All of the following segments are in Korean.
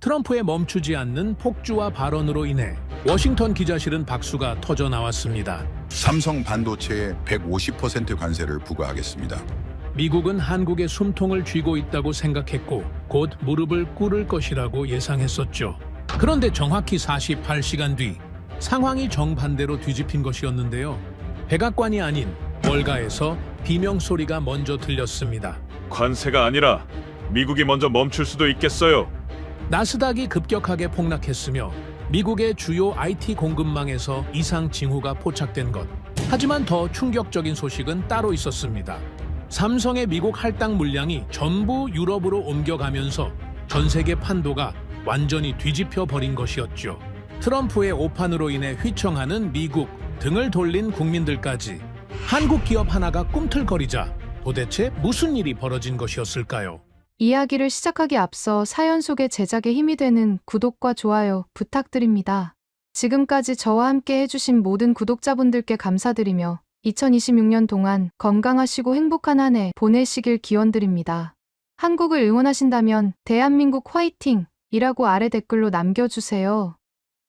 트럼프의 멈추지 않는 폭주와 발언으로 인해 워싱턴 기자실은 박수가 터져 나왔습니다. 삼성 반도체에 150% 관세를 부과하겠습니다. 미국은 한국의 숨통을 쥐고 있다고 생각했고 곧 무릎을 꿇을 것이라고 예상했었죠. 그런데 정확히 48시간 뒤 상황이 정반대로 뒤집힌 것이었는데요. 백악관이 아닌 월가에서 비명 소리가 먼저 들렸습니다. 관세가 아니라 미국이 먼저 멈출 수도 있겠어요. 나스닥이 급격하게 폭락했으며 미국의 주요 IT 공급망에서 이상 징후가 포착된 것. 하지만 더 충격적인 소식은 따로 있었습니다. 삼성의 미국 할당 물량이 전부 유럽으로 옮겨가면서 전 세계 판도가 완전히 뒤집혀 버린 것이었죠. 트럼프의 오판으로 인해 휘청하는 미국, 등을 돌린 국민들까지 한국 기업 하나가 꿈틀거리자 도대체 무슨 일이 벌어진 것이었을까요? 이야기를 시작하기 앞서 사연 속의 제작에 힘이 되는 구독과 좋아요 부탁드립니다. 지금까지 저와 함께 해주신 모든 구독자분들께 감사드리며 2026년 동안 건강하시고 행복한 한 해 보내시길 기원드립니다. 한국을 응원하신다면 대한민국 화이팅! 이라고 아래 댓글로 남겨주세요.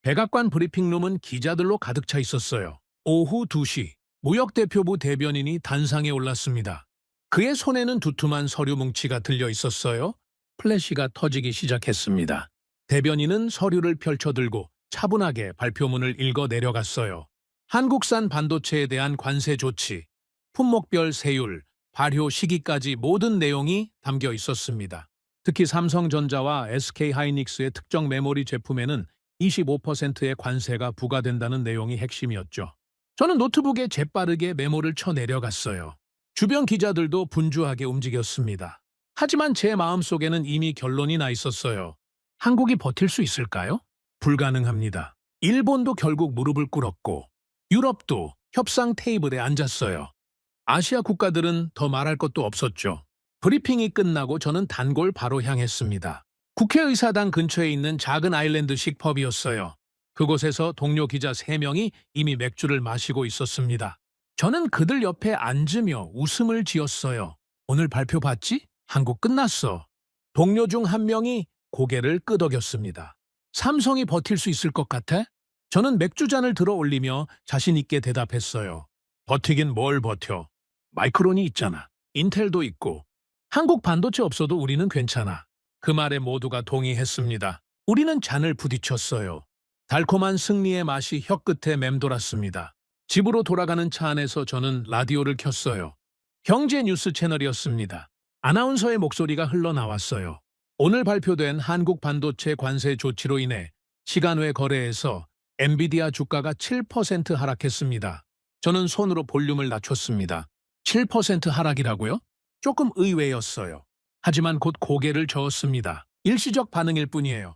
백악관 브리핑룸은 기자들로 가득 차 있었어요. 오후 2시 무역대표부 대변인이 단상에 올랐습니다. 그의 손에는 두툼한 서류 뭉치가 들려 있었어요. 플래시가 터지기 시작했습니다. 대변인은 서류를 펼쳐들고 차분하게 발표문을 읽어 내려갔어요. 한국산 반도체에 대한 관세 조치, 품목별 세율, 발효 시기까지 모든 내용이 담겨 있었습니다. 특히 삼성전자와 SK하이닉스의 특정 메모리 제품에는 25%의 관세가 부과된다는 내용이 핵심이었죠. 저는 노트북에 재빠르게 메모를 쳐 내려갔어요. 주변 기자들도 분주하게 움직였습니다. 하지만 제 마음속에는 이미 결론이 나 있었어요. 한국이 버틸 수 있을까요? 불가능합니다. 일본도 결국 무릎을 꿇었고 유럽도 협상 테이블에 앉았어요. 아시아 국가들은 더 말할 것도 없었죠. 브리핑이 끝나고 저는 단골 바로 향했습니다. 국회의사당 근처에 있는 작은 아일랜드식 펍이었어요. 그곳에서 동료 기자 3명이 이미 맥주를 마시고 있었습니다. 저는 그들 옆에 앉으며 웃음을 지었어요. 오늘 발표 봤지? 한국 끝났어. 동료 중 한 명이 고개를 끄덕였습니다. 삼성이 버틸 수 있을 것 같아? 저는 맥주잔을 들어 올리며 자신 있게 대답했어요. 버티긴 뭘 버텨. 마이크론이 있잖아. 인텔도 있고. 한국 반도체 없어도 우리는 괜찮아. 그 말에 모두가 동의했습니다. 우리는 잔을 부딪혔어요. 달콤한 승리의 맛이 혀끝에 맴돌았습니다. 집으로 돌아가는 차 안에서 저는 라디오를 켰어요. 경제 뉴스 채널이었습니다. 아나운서의 목소리가 흘러나왔어요. 오늘 발표된 한국 반도체 관세 조치로 인해 시간 외 거래에서 엔비디아 주가가 7% 하락했습니다. 저는 손으로 볼륨을 낮췄습니다. 7% 하락이라고요? 조금 의외였어요. 하지만 곧 고개를 저었습니다. 일시적 반응일 뿐이에요.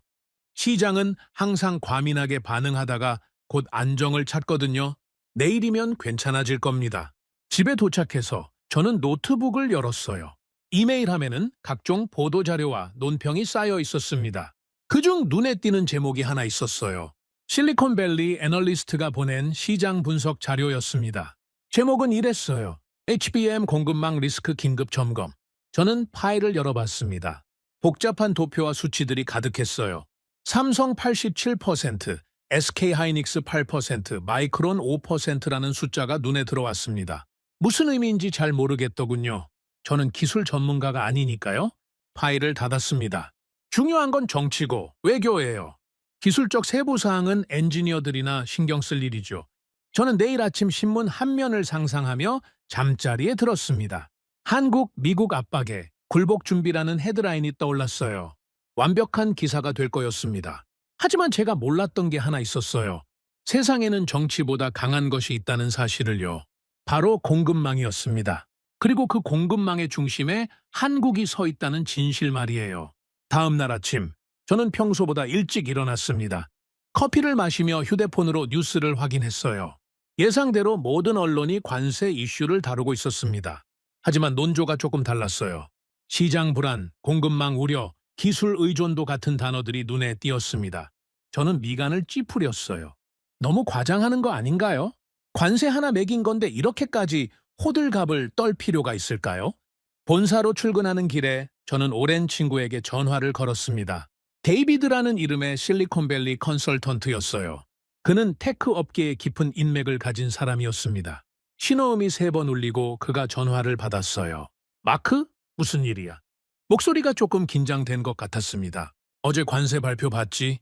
시장은 항상 과민하게 반응하다가 곧 안정을 찾거든요. 내일이면 괜찮아질 겁니다. 집에 도착해서 저는 노트북을 열었어요. 이메일 화면은 각종 보도자료와 논평이 쌓여 있었습니다. 그중 눈에 띄는 제목이 하나 있었어요. 실리콘밸리 애널리스트가 보낸 시장 분석 자료였습니다. 제목은 이랬어요. HBM 공급망 리스크 긴급 점검. 저는 파일을 열어봤습니다. 복잡한 도표와 수치들이 가득했어요. 삼성 87%, SK하이닉스 8%, 마이크론 5%라는 숫자가 눈에 들어왔습니다. 무슨 의미인지 잘 모르겠더군요. 저는 기술 전문가가 아니니까요. 파일을 닫았습니다. 중요한 건 정치고 외교예요. 기술적 세부사항은 엔지니어들이나 신경 쓸 일이죠. 저는 내일 아침 신문 한 면을 상상하며 잠자리에 들었습니다. 한국, 미국 압박에 굴복 준비라는 헤드라인이 떠올랐어요. 완벽한 기사가 될 거였습니다. 하지만 제가 몰랐던 게 하나 있었어요. 세상에는 정치보다 강한 것이 있다는 사실을요. 바로 공급망이었습니다. 그리고 그 공급망의 중심에 한국이 서 있다는 진실 말이에요. 다음 날 아침, 저는 평소보다 일찍 일어났습니다. 커피를 마시며 휴대폰으로 뉴스를 확인했어요. 예상대로 모든 언론이 관세 이슈를 다루고 있었습니다. 하지만 논조가 조금 달랐어요. 시장 불안, 공급망 우려, 기술 의존도 같은 단어들이 눈에 띄었습니다. 저는 미간을 찌푸렸어요. 너무 과장하는 거 아닌가요? 관세 하나 매긴 건데 이렇게까지 호들갑을 떨 필요가 있을까요? 본사로 출근하는 길에 저는 오랜 친구에게 전화를 걸었습니다. 데이비드라는 이름의 실리콘밸리 컨설턴트였어요. 그는 테크 업계에 깊은 인맥을 가진 사람이었습니다. 신호음이 3번 울리고 그가 전화를 받았어요. 마크? 무슨 일이야? 목소리가 조금 긴장된 것 같았습니다. 어제 관세 발표 봤지?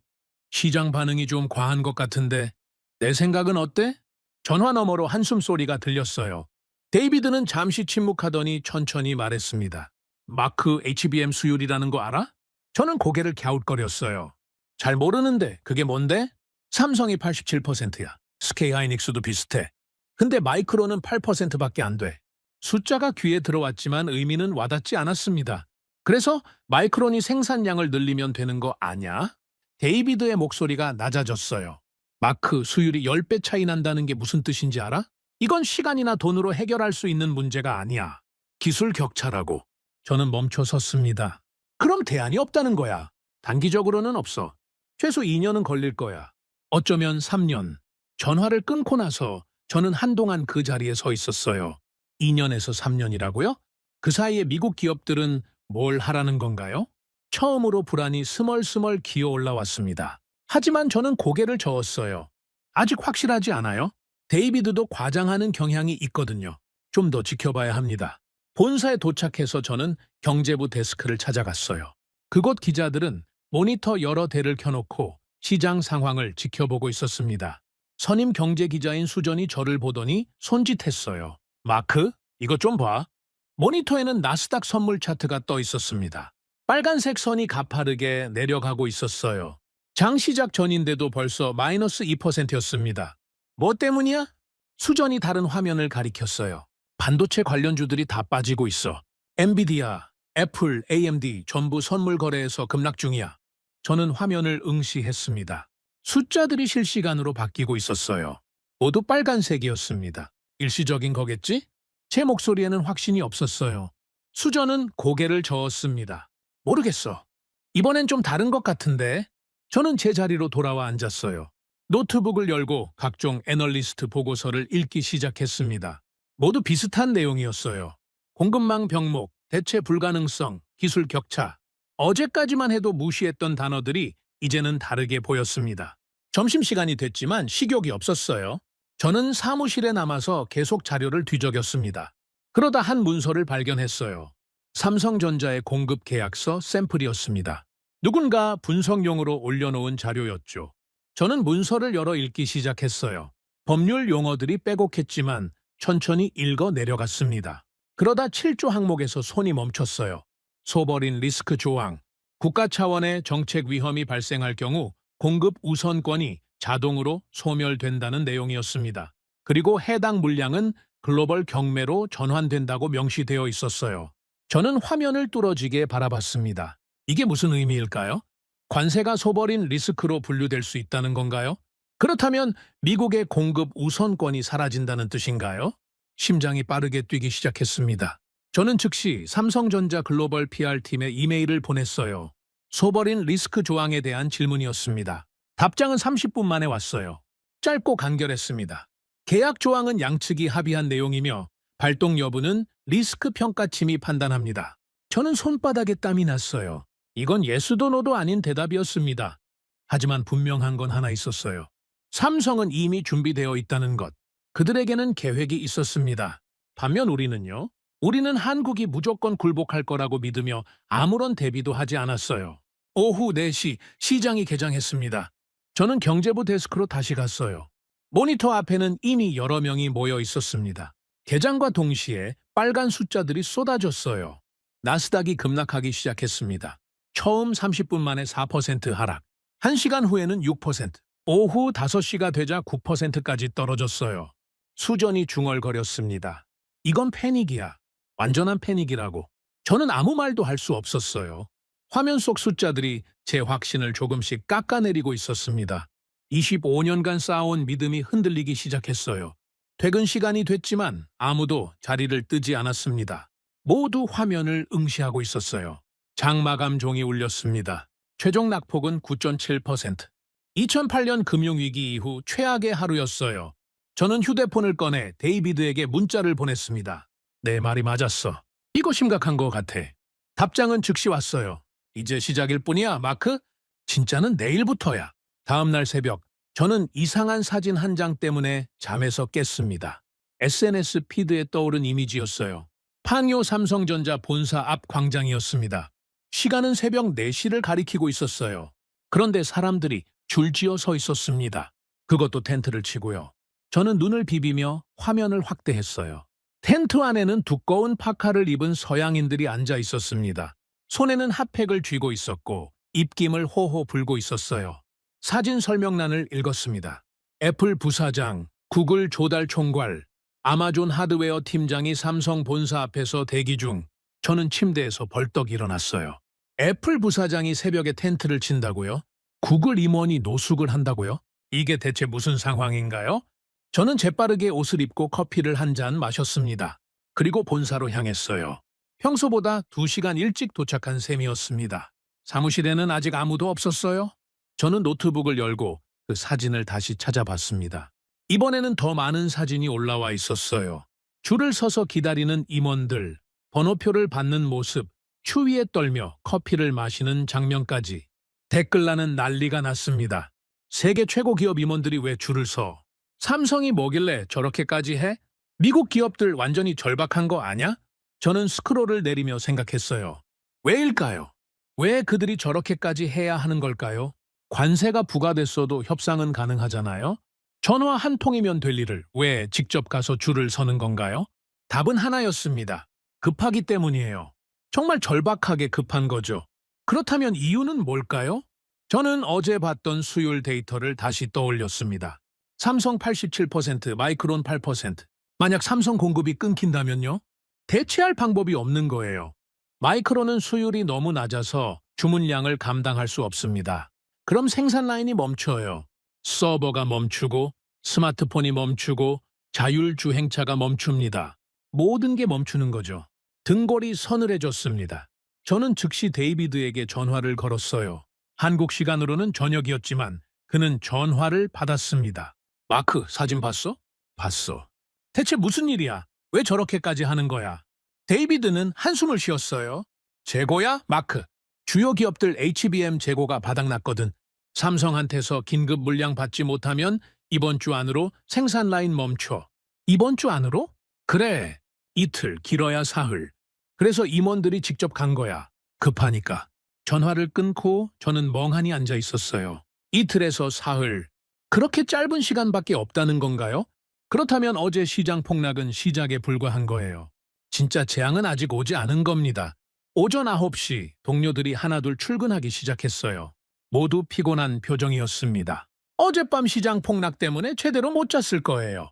시장 반응이 좀 과한 것 같은데 내 생각은 어때? 전화 너머로 한숨 소리가 들렸어요. 데이비드는 잠시 침묵하더니 천천히 말했습니다. 마크 HBM 수율이라는 거 알아? 저는 고개를 갸웃거렸어요. 잘 모르는데 그게 뭔데? 삼성이 87%야. SK 하이닉스도 비슷해. 근데 마이크론은 8%밖에 안 돼. 숫자가 귀에 들어왔지만 의미는 와닿지 않았습니다. 그래서 마이크론이 생산량을 늘리면 되는 거 아냐? 데이비드의 목소리가 낮아졌어요. 마크 수율이 10배 차이 난다는 게 무슨 뜻인지 알아? 이건 시간이나 돈으로 해결할 수 있는 문제가 아니야. 기술 격차라고. 저는 멈춰 섰습니다. 그럼 대안이 없다는 거야. 단기적으로는 없어. 최소 2년은 걸릴 거야. 어쩌면 3년. 전화를 끊고 나서 저는 한동안 그 자리에 서 있었어요. 2년에서 3년이라고요? 그 사이에 미국 기업들은 뭘 하라는 건가요? 처음으로 불안이 스멀스멀 기어 올라왔습니다. 하지만 저는 고개를 저었어요. 아직 확실하지 않아요? 데이비드도 과장하는 경향이 있거든요. 좀 더 지켜봐야 합니다. 본사에 도착해서 저는 경제부 데스크를 찾아갔어요. 그곳 기자들은 모니터 여러 대를 켜놓고 시장 상황을 지켜보고 있었습니다. 선임 경제기자인 수전이 저를 보더니 손짓했어요. 마크, 이것 좀 봐. 모니터에는 나스닥 선물 차트가 떠 있었습니다. 빨간색 선이 가파르게 내려가고 있었어요. 장 시작 전인데도 벌써 마이너스 2%였습니다. 뭐 때문이야? 수전이 다른 화면을 가리켰어요. 반도체 관련주들이 다 빠지고 있어. 엔비디아, 애플, AMD 전부 선물 거래에서 급락 중이야. 저는 화면을 응시했습니다. 숫자들이 실시간으로 바뀌고 있었어요. 모두 빨간색이었습니다. 일시적인 거겠지? 제 목소리에는 확신이 없었어요. 수전은 고개를 저었습니다. 모르겠어. 이번엔 좀 다른 것 같은데? 저는 제 자리로 돌아와 앉았어요. 노트북을 열고 각종 애널리스트 보고서를 읽기 시작했습니다. 모두 비슷한 내용이었어요. 공급망 병목, 대체 불가능성, 기술 격차. 어제까지만 해도 무시했던 단어들이 이제는 다르게 보였습니다. 점심시간이 됐지만 식욕이 없었어요. 저는 사무실에 남아서 계속 자료를 뒤적였습니다. 그러다 한 문서를 발견했어요. 삼성전자의 공급 계약서 샘플이었습니다. 누군가 분석용으로 올려놓은 자료였죠. 저는 문서를 열어 읽기 시작했어요. 법률 용어들이 빼곡했지만 천천히 읽어 내려갔습니다. 그러다 7조 항목에서 손이 멈췄어요. 소버린 리스크 조항, 국가 차원의 정책 위험이 발생할 경우 공급 우선권이 자동으로 소멸된다는 내용이었습니다. 그리고 해당 물량은 글로벌 경매로 전환된다고 명시되어 있었어요. 저는 화면을 뚫어지게 바라봤습니다. 이게 무슨 의미일까요? 관세가 소버린 리스크로 분류될 수 있다는 건가요? 그렇다면 미국의 공급 우선권이 사라진다는 뜻인가요? 심장이 빠르게 뛰기 시작했습니다. 저는 즉시 삼성전자 글로벌 PR팀에 이메일을 보냈어요. 소버린 리스크 조항에 대한 질문이었습니다. 답장은 30분 만에 왔어요. 짧고 간결했습니다. 계약 조항은 양측이 합의한 내용이며 발동 여부는 리스크 평가팀이 판단합니다. 저는 손바닥에 땀이 났어요. 이건 예스도 노도 아닌 대답이었습니다. 하지만 분명한 건 하나 있었어요. 삼성은 이미 준비되어 있다는 것. 그들에게는 계획이 있었습니다. 반면 우리는요? 우리는 한국이 무조건 굴복할 거라고 믿으며 아무런 대비도 하지 않았어요. 오후 4시 시장이 개장했습니다. 저는 경제부 데스크로 다시 갔어요. 모니터 앞에는 이미 여러 명이 모여 있었습니다. 개장과 동시에 빨간 숫자들이 쏟아졌어요. 나스닥이 급락하기 시작했습니다. 처음 30분 만에 4% 하락. 1시간 후에는 6%. 오후 5시가 되자 9%까지 떨어졌어요. 수전이 중얼거렸습니다. 이건 패닉이야. 완전한 패닉이라고. 저는 아무 말도 할 수 없었어요. 화면 속 숫자들이 제 확신을 조금씩 깎아내리고 있었습니다. 25년간 쌓아온 믿음이 흔들리기 시작했어요. 퇴근 시간이 됐지만 아무도 자리를 뜨지 않았습니다. 모두 화면을 응시하고 있었어요. 장마감 종이 울렸습니다. 최종 낙폭은 9.7%. 2008년 금융위기 이후 최악의 하루였어요. 저는 휴대폰을 꺼내 데이비드에게 문자를 보냈습니다. 내 말이 맞았어. 이거 심각한 거 같아. 답장은 즉시 왔어요. 이제 시작일 뿐이야, 마크. 진짜는 내일부터야. 다음날 새벽, 저는 이상한 사진 한 장 때문에 잠에서 깼습니다. SNS 피드에 떠오른 이미지였어요. 팡요 삼성전자 본사 앞 광장이었습니다. 시간은 새벽 4시를 가리키고 있었어요. 그런데 사람들이 줄지어 서 있었습니다. 그것도 텐트를 치고요. 저는 눈을 비비며 화면을 확대했어요. 텐트 안에는 두꺼운 파카를 입은 서양인들이 앉아 있었습니다. 손에는 핫팩을 쥐고 있었고 입김을 호호 불고 있었어요. 사진 설명란을 읽었습니다. 애플 부사장, 구글 조달 총괄, 아마존 하드웨어 팀장이 삼성 본사 앞에서 대기 중. 저는 침대에서 벌떡 일어났어요. 애플 부사장이 새벽에 텐트를 친다고요? 구글 임원이 노숙을 한다고요? 이게 대체 무슨 상황인가요? 저는 재빠르게 옷을 입고 커피를 한 잔 마셨습니다. 그리고 본사로 향했어요. 평소보다 2시간 일찍 도착한 셈이었습니다. 사무실에는 아직 아무도 없었어요. 저는 노트북을 열고 그 사진을 다시 찾아봤습니다. 이번에는 더 많은 사진이 올라와 있었어요. 줄을 서서 기다리는 임원들, 번호표를 받는 모습, 추위에 떨며 커피를 마시는 장면까지. 댓글란은 난리가 났습니다. 세계 최고 기업 임원들이 왜 줄을 서? 삼성이 뭐길래 저렇게까지 해? 미국 기업들 완전히 절박한 거 아냐? 저는 스크롤을 내리며 생각했어요. 왜일까요? 왜 그들이 저렇게까지 해야 하는 걸까요? 관세가 부과됐어도 협상은 가능하잖아요? 전화 한 통이면 될 일을 왜 직접 가서 줄을 서는 건가요? 답은 하나였습니다. 급하기 때문이에요. 정말 절박하게 급한 거죠. 그렇다면 이유는 뭘까요? 저는 어제 봤던 수율 데이터를 다시 떠올렸습니다. 삼성 87%, 마이크론 8%. 만약 삼성 공급이 끊긴다면요? 대체할 방법이 없는 거예요. 마이크론은 수율이 너무 낮아서 주문량을 감당할 수 없습니다. 그럼 생산 라인이 멈춰요. 서버가 멈추고 스마트폰이 멈추고 자율주행차가 멈춥니다. 모든 게 멈추는 거죠. 등골이 서늘해졌습니다. 저는 즉시 데이비드에게 전화를 걸었어요. 한국 시간으로는 저녁이었지만 그는 전화를 받았습니다. 마크, 사진 봤어? 봤어. 대체 무슨 일이야? 왜 저렇게까지 하는 거야? 데이비드는 한숨을 쉬었어요. 재고야, 마크. 주요 기업들 HBM 재고가 바닥났거든. 삼성한테서 긴급 물량 받지 못하면 이번 주 안으로 생산 라인 멈춰. 이번 주 안으로? 그래. 이틀, 길어야 사흘. 그래서 임원들이 직접 간 거야. 급하니까. 전화를 끊고 저는 멍하니 앉아 있었어요. 이틀에서 사흘. 그렇게 짧은 시간밖에 없다는 건가요? 그렇다면 어제 시장 폭락은 시작에 불과한 거예요. 진짜 재앙은 아직 오지 않은 겁니다. 오전 9시 동료들이 하나둘 출근하기 시작했어요. 모두 피곤한 표정이었습니다. 어젯밤 시장 폭락 때문에 제대로 못 잤을 거예요.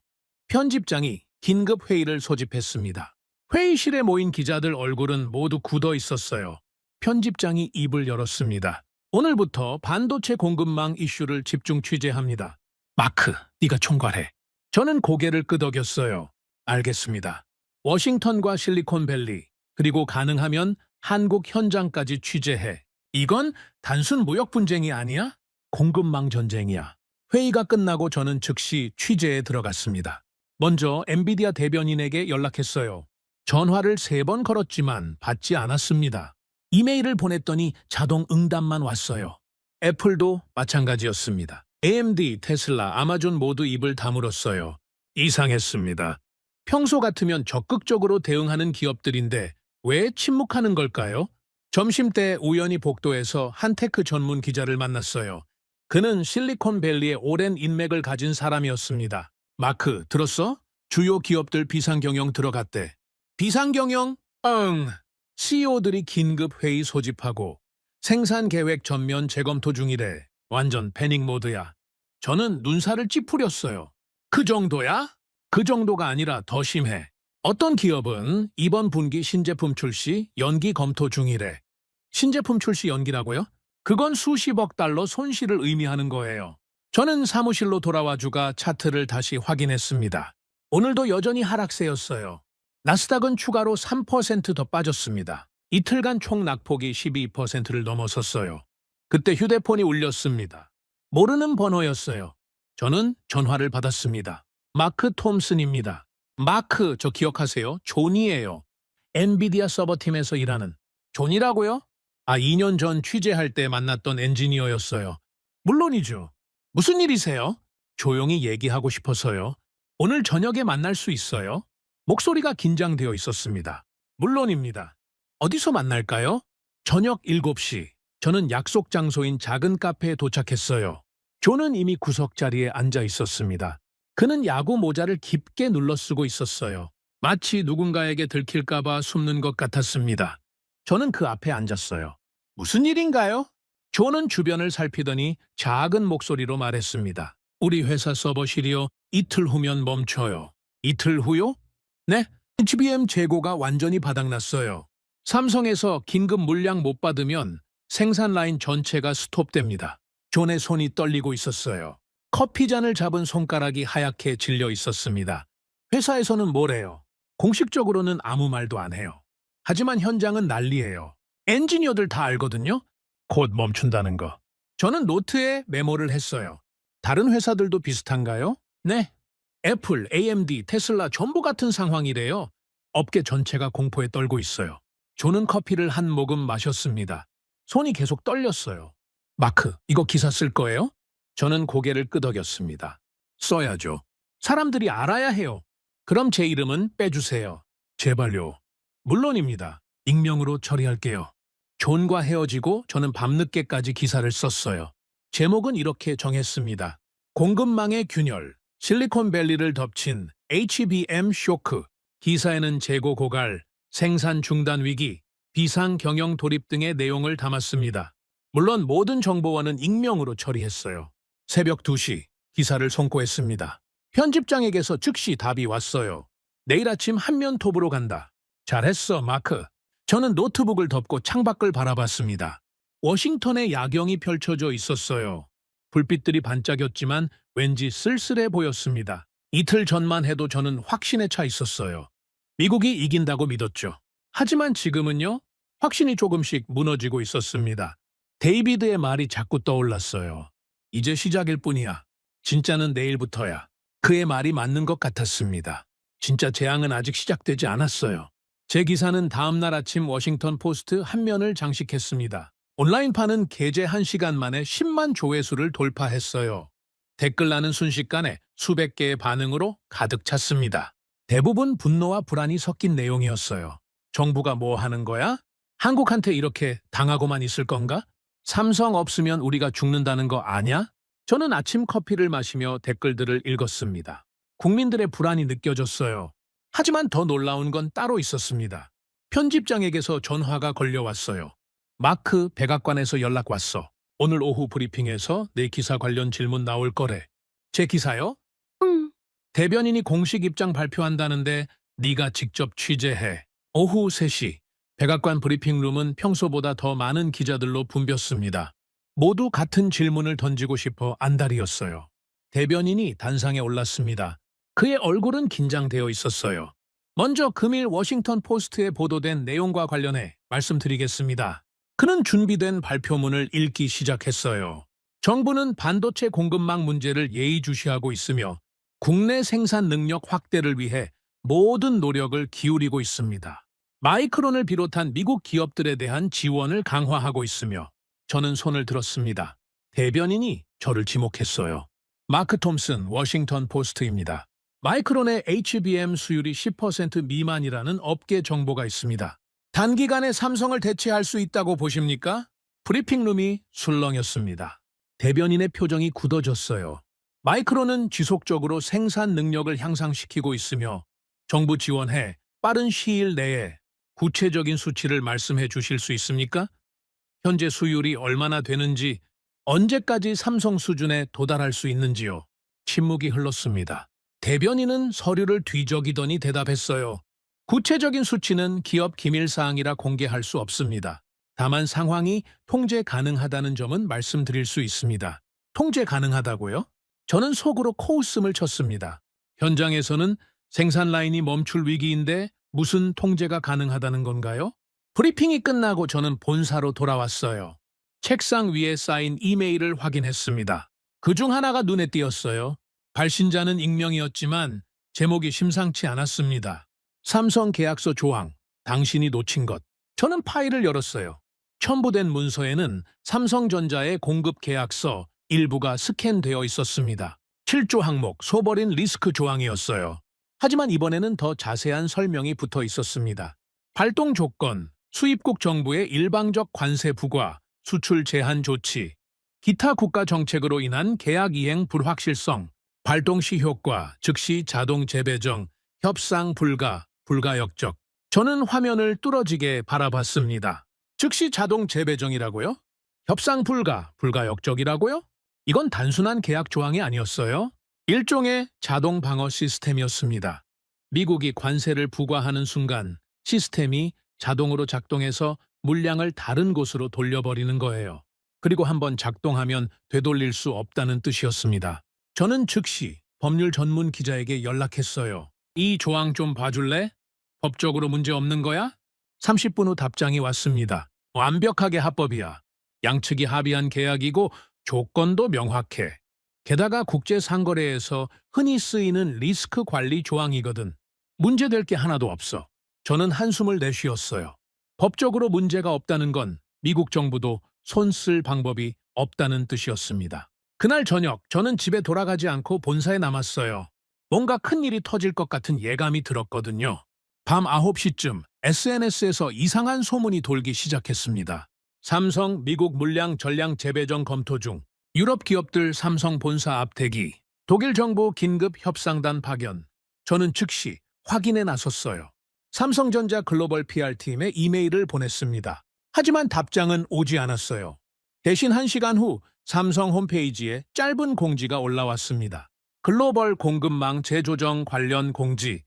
편집장이 긴급 회의를 소집했습니다. 회의실에 모인 기자들 얼굴은 모두 굳어 있었어요. 편집장이 입을 열었습니다. 오늘부터 반도체 공급망 이슈를 집중 취재합니다. 마크, 네가 총괄해. 저는 고개를 끄덕였어요. 알겠습니다. 워싱턴과 실리콘밸리, 그리고 가능하면 한국 현장까지 취재해. 이건 단순 무역 분쟁이 아니야? 공급망 전쟁이야. 회의가 끝나고 저는 즉시 취재에 들어갔습니다. 먼저 엔비디아 대변인에게 연락했어요. 전화를 3번 걸었지만 받지 않았습니다. 이메일을 보냈더니 자동 응답만 왔어요. 애플도 마찬가지였습니다. AMD, 테슬라, 아마존 모두 입을 다물었어요. 이상했습니다. 평소 같으면 적극적으로 대응하는 기업들인데 왜 침묵하는 걸까요? 점심때 우연히 복도에서 한 테크 전문 기자를 만났어요. 그는 실리콘밸리의 오랜 인맥을 가진 사람이었습니다. 마크, 들었어? 주요 기업들 비상경영 들어갔대. 비상경영? 응. CEO들이 긴급 회의 소집하고 생산 계획 전면 재검토 중이래. 완전 패닉 모드야. 저는 눈살을 찌푸렸어요. 그 정도야? 그 정도가 아니라 더 심해. 어떤 기업은 이번 분기 신제품 출시 연기 검토 중이래. 신제품 출시 연기라고요? 그건 수십억 달러 손실을 의미하는 거예요. 저는 사무실로 돌아와 주가 차트를 다시 확인했습니다. 오늘도 여전히 하락세였어요. 나스닥은 추가로 3% 더 빠졌습니다. 이틀간 총 낙폭이 12%를 넘어섰어요. 그때 휴대폰이 울렸습니다. 모르는 번호였어요. 저는 전화를 받았습니다. 마크 톰슨입니다. 마크, 저 기억하세요? 존이에요. 엔비디아 서버팀에서 일하는. 존이라고요? 2년 전 취재할 때 만났던 엔지니어였어요. 물론이죠. 무슨 일이세요? 조용히 얘기하고 싶어서요. 오늘 저녁에 만날 수 있어요? 목소리가 긴장되어 있었습니다. 물론입니다. 어디서 만날까요? 저녁 7시. 저는 약속 장소인 작은 카페에 도착했어요. 조는 이미 구석 자리에 앉아 있었습니다. 그는 야구 모자를 깊게 눌러 쓰고 있었어요. 마치 누군가에게 들킬까봐 숨는 것 같았습니다. 저는 그 앞에 앉았어요. 무슨 일인가요? 조는 주변을 살피더니 작은 목소리로 말했습니다. 우리 회사 서버실이요. 이틀 후면 멈춰요. 이틀 후요? 네. HBM 재고가 완전히 바닥났어요. 삼성에서 긴급 물량 못 받으면 생산 라인 전체가 스톱됩니다. 존의 손이 떨리고 있었어요. 커피잔을 잡은 손가락이 하얗게 질려 있었습니다. 회사에서는 뭐래요? 공식적으로는 아무 말도 안 해요. 하지만 현장은 난리예요. 엔지니어들 다 알거든요. 곧 멈춘다는 거. 저는 노트에 메모를 했어요. 다른 회사들도 비슷한가요? 네. 애플, AMD, 테슬라 전부 같은 상황이래요. 업계 전체가 공포에 떨고 있어요. 조는 커피를 한 모금 마셨습니다. 손이 계속 떨렸어요. 마크, 이거 기사 쓸 거예요? 저는 고개를 끄덕였습니다. 써야죠. 사람들이 알아야 해요. 그럼 제 이름은 빼주세요. 제발요. 물론입니다. 익명으로 처리할게요. 존과 헤어지고 저는 밤늦게까지 기사를 썼어요. 제목은 이렇게 정했습니다. 공급망의 균열, 실리콘밸리를 덮친 HBM 쇼크, 기사에는 재고 고갈, 생산 중단 위기, 비상 경영 돌입 등의 내용을 담았습니다. 물론 모든 정보원은 익명으로 처리했어요. 새벽 2시, 기사를 송고했습니다. 편집장에게서 즉시 답이 왔어요. 내일 아침 한면톱으로 간다. 잘했어, 마크. 저는 노트북을 덮고 창밖을 바라봤습니다. 워싱턴의 야경이 펼쳐져 있었어요. 불빛들이 반짝였지만 왠지 쓸쓸해 보였습니다. 이틀 전만 해도 저는 확신에 차 있었어요. 미국이 이긴다고 믿었죠. 하지만 지금은요, 확신이 조금씩 무너지고 있었습니다. 데이비드의 말이 자꾸 떠올랐어요. 이제 시작일 뿐이야. 진짜는 내일부터야. 그의 말이 맞는 것 같았습니다. 진짜 재앙은 아직 시작되지 않았어요. 제 기사는 다음 날 아침 워싱턴 포스트 한 면을 장식했습니다. 온라인판은 게재 1시간 만에 10만 조회수를 돌파했어요. 댓글 나는 순식간에 수백 개의 반응으로 가득 찼습니다. 대부분 분노와 불안이 섞인 내용이었어요. 정부가 뭐 하는 거야? 한국한테 이렇게 당하고만 있을 건가? 삼성 없으면 우리가 죽는다는 거 아냐? 저는 아침 커피를 마시며 댓글들을 읽었습니다. 국민들의 불안이 느껴졌어요. 하지만 더 놀라운 건 따로 있었습니다. 편집장에게서 전화가 걸려왔어요. 마크, 백악관에서 연락 왔어. 오늘 오후 브리핑에서 내 기사 관련 질문 나올 거래. 제 기사요? 대변인이 공식 입장 발표한다는데 네가 직접 취재해. 오후 3시, 백악관 브리핑룸은 평소보다 더 많은 기자들로 붐볐습니다. 모두 같은 질문을 던지고 싶어 안달이었어요. 대변인이 단상에 올랐습니다. 그의 얼굴은 긴장되어 있었어요. 먼저 금일 워싱턴 포스트에 보도된 내용과 관련해 말씀드리겠습니다. 그는 준비된 발표문을 읽기 시작했어요. 정부는 반도체 공급망 문제를 예의주시하고 있으며 국내 생산 능력 확대를 위해 모든 노력을 기울이고 있습니다. 마이크론을 비롯한 미국 기업들에 대한 지원을 강화하고 있으며 저는 손을 들었습니다. 대변인이 저를 지목했어요. 마크 톰슨, 워싱턴 포스트입니다. 마이크론의 HBM 수율이 10% 미만이라는 업계 정보가 있습니다. 단기간에 삼성을 대체할 수 있다고 보십니까? 브리핑룸이 술렁였습니다. 대변인의 표정이 굳어졌어요. 마이크론은 지속적으로 생산 능력을 향상시키고 있으며 정부 지원해 빠른 시일 내에 구체적인 수치를 말씀해 주실 수 있습니까? 현재 수율이 얼마나 되는지, 언제까지 삼성 수준에 도달할 수 있는지요? 침묵이 흘렀습니다. 대변인은 서류를 뒤적이더니 대답했어요. 구체적인 수치는 기업 기밀사항이라 공개할 수 없습니다. 다만 상황이 통제 가능하다는 점은 말씀드릴 수 있습니다. 통제 가능하다고요? 저는 속으로 코웃음을 쳤습니다. 현장에서는 생산 라인이 멈출 위기인데 무슨 통제가 가능하다는 건가요? 브리핑이 끝나고 저는 본사로 돌아왔어요. 책상 위에 쌓인 이메일을 확인했습니다. 그중 하나가 눈에 띄었어요. 발신자는 익명이었지만 제목이 심상치 않았습니다. 삼성 계약서 조항, 당신이 놓친 것. 저는 파일을 열었어요. 첨부된 문서에는 삼성전자의 공급 계약서 일부가 스캔되어 있었습니다. 7조 항목 소버린 리스크 조항이었어요. 하지만 이번에는 더 자세한 설명이 붙어 있었습니다. 발동 조건, 수입국 정부의 일방적 관세 부과, 수출 제한 조치, 기타 국가 정책으로 인한 계약 이행 불확실성, 발동 시 효과, 즉시 자동 재배정, 협상 불가, 불가역적. 저는 화면을 뚫어지게 바라봤습니다. 즉시 자동 재배정이라고요? 협상 불가, 불가역적이라고요? 이건 단순한 계약 조항이 아니었어요. 일종의 자동 방어 시스템이었습니다. 미국이 관세를 부과하는 순간 시스템이 자동으로 작동해서 물량을 다른 곳으로 돌려버리는 거예요. 그리고 한번 작동하면 되돌릴 수 없다는 뜻이었습니다. 저는 즉시 법률 전문 기자에게 연락했어요. 이 조항 좀 봐줄래? 법적으로 문제 없는 거야? 30분 후 답장이 왔습니다. 완벽하게 합법이야. 양측이 합의한 계약이고 조건도 명확해. 게다가 국제상거래에서 흔히 쓰이는 리스크 관리 조항이거든. 문제될 게 하나도 없어. 저는 한숨을 내쉬었어요. 법적으로 문제가 없다는 건 미국 정부도 손 쓸 방법이 없다는 뜻이었습니다. 그날 저녁 저는 집에 돌아가지 않고 본사에 남았어요. 뭔가 큰일이 터질 것 같은 예감이 들었거든요. 밤 9시쯤 SNS에서 이상한 소문이 돌기 시작했습니다. 삼성 미국 물량 전량 재배정 검토 중, 유럽 기업들 삼성 본사 앞 대기, 독일 정부 긴급 협상단 파견. 저는 즉시 확인에 나섰어요. 삼성전자 글로벌 PR팀에 이메일을 보냈습니다. 하지만 답장은 오지 않았어요. 대신 1시간 후 삼성 홈페이지에 짧은 공지가 올라왔습니다. 글로벌 공급망 재조정 관련 공지.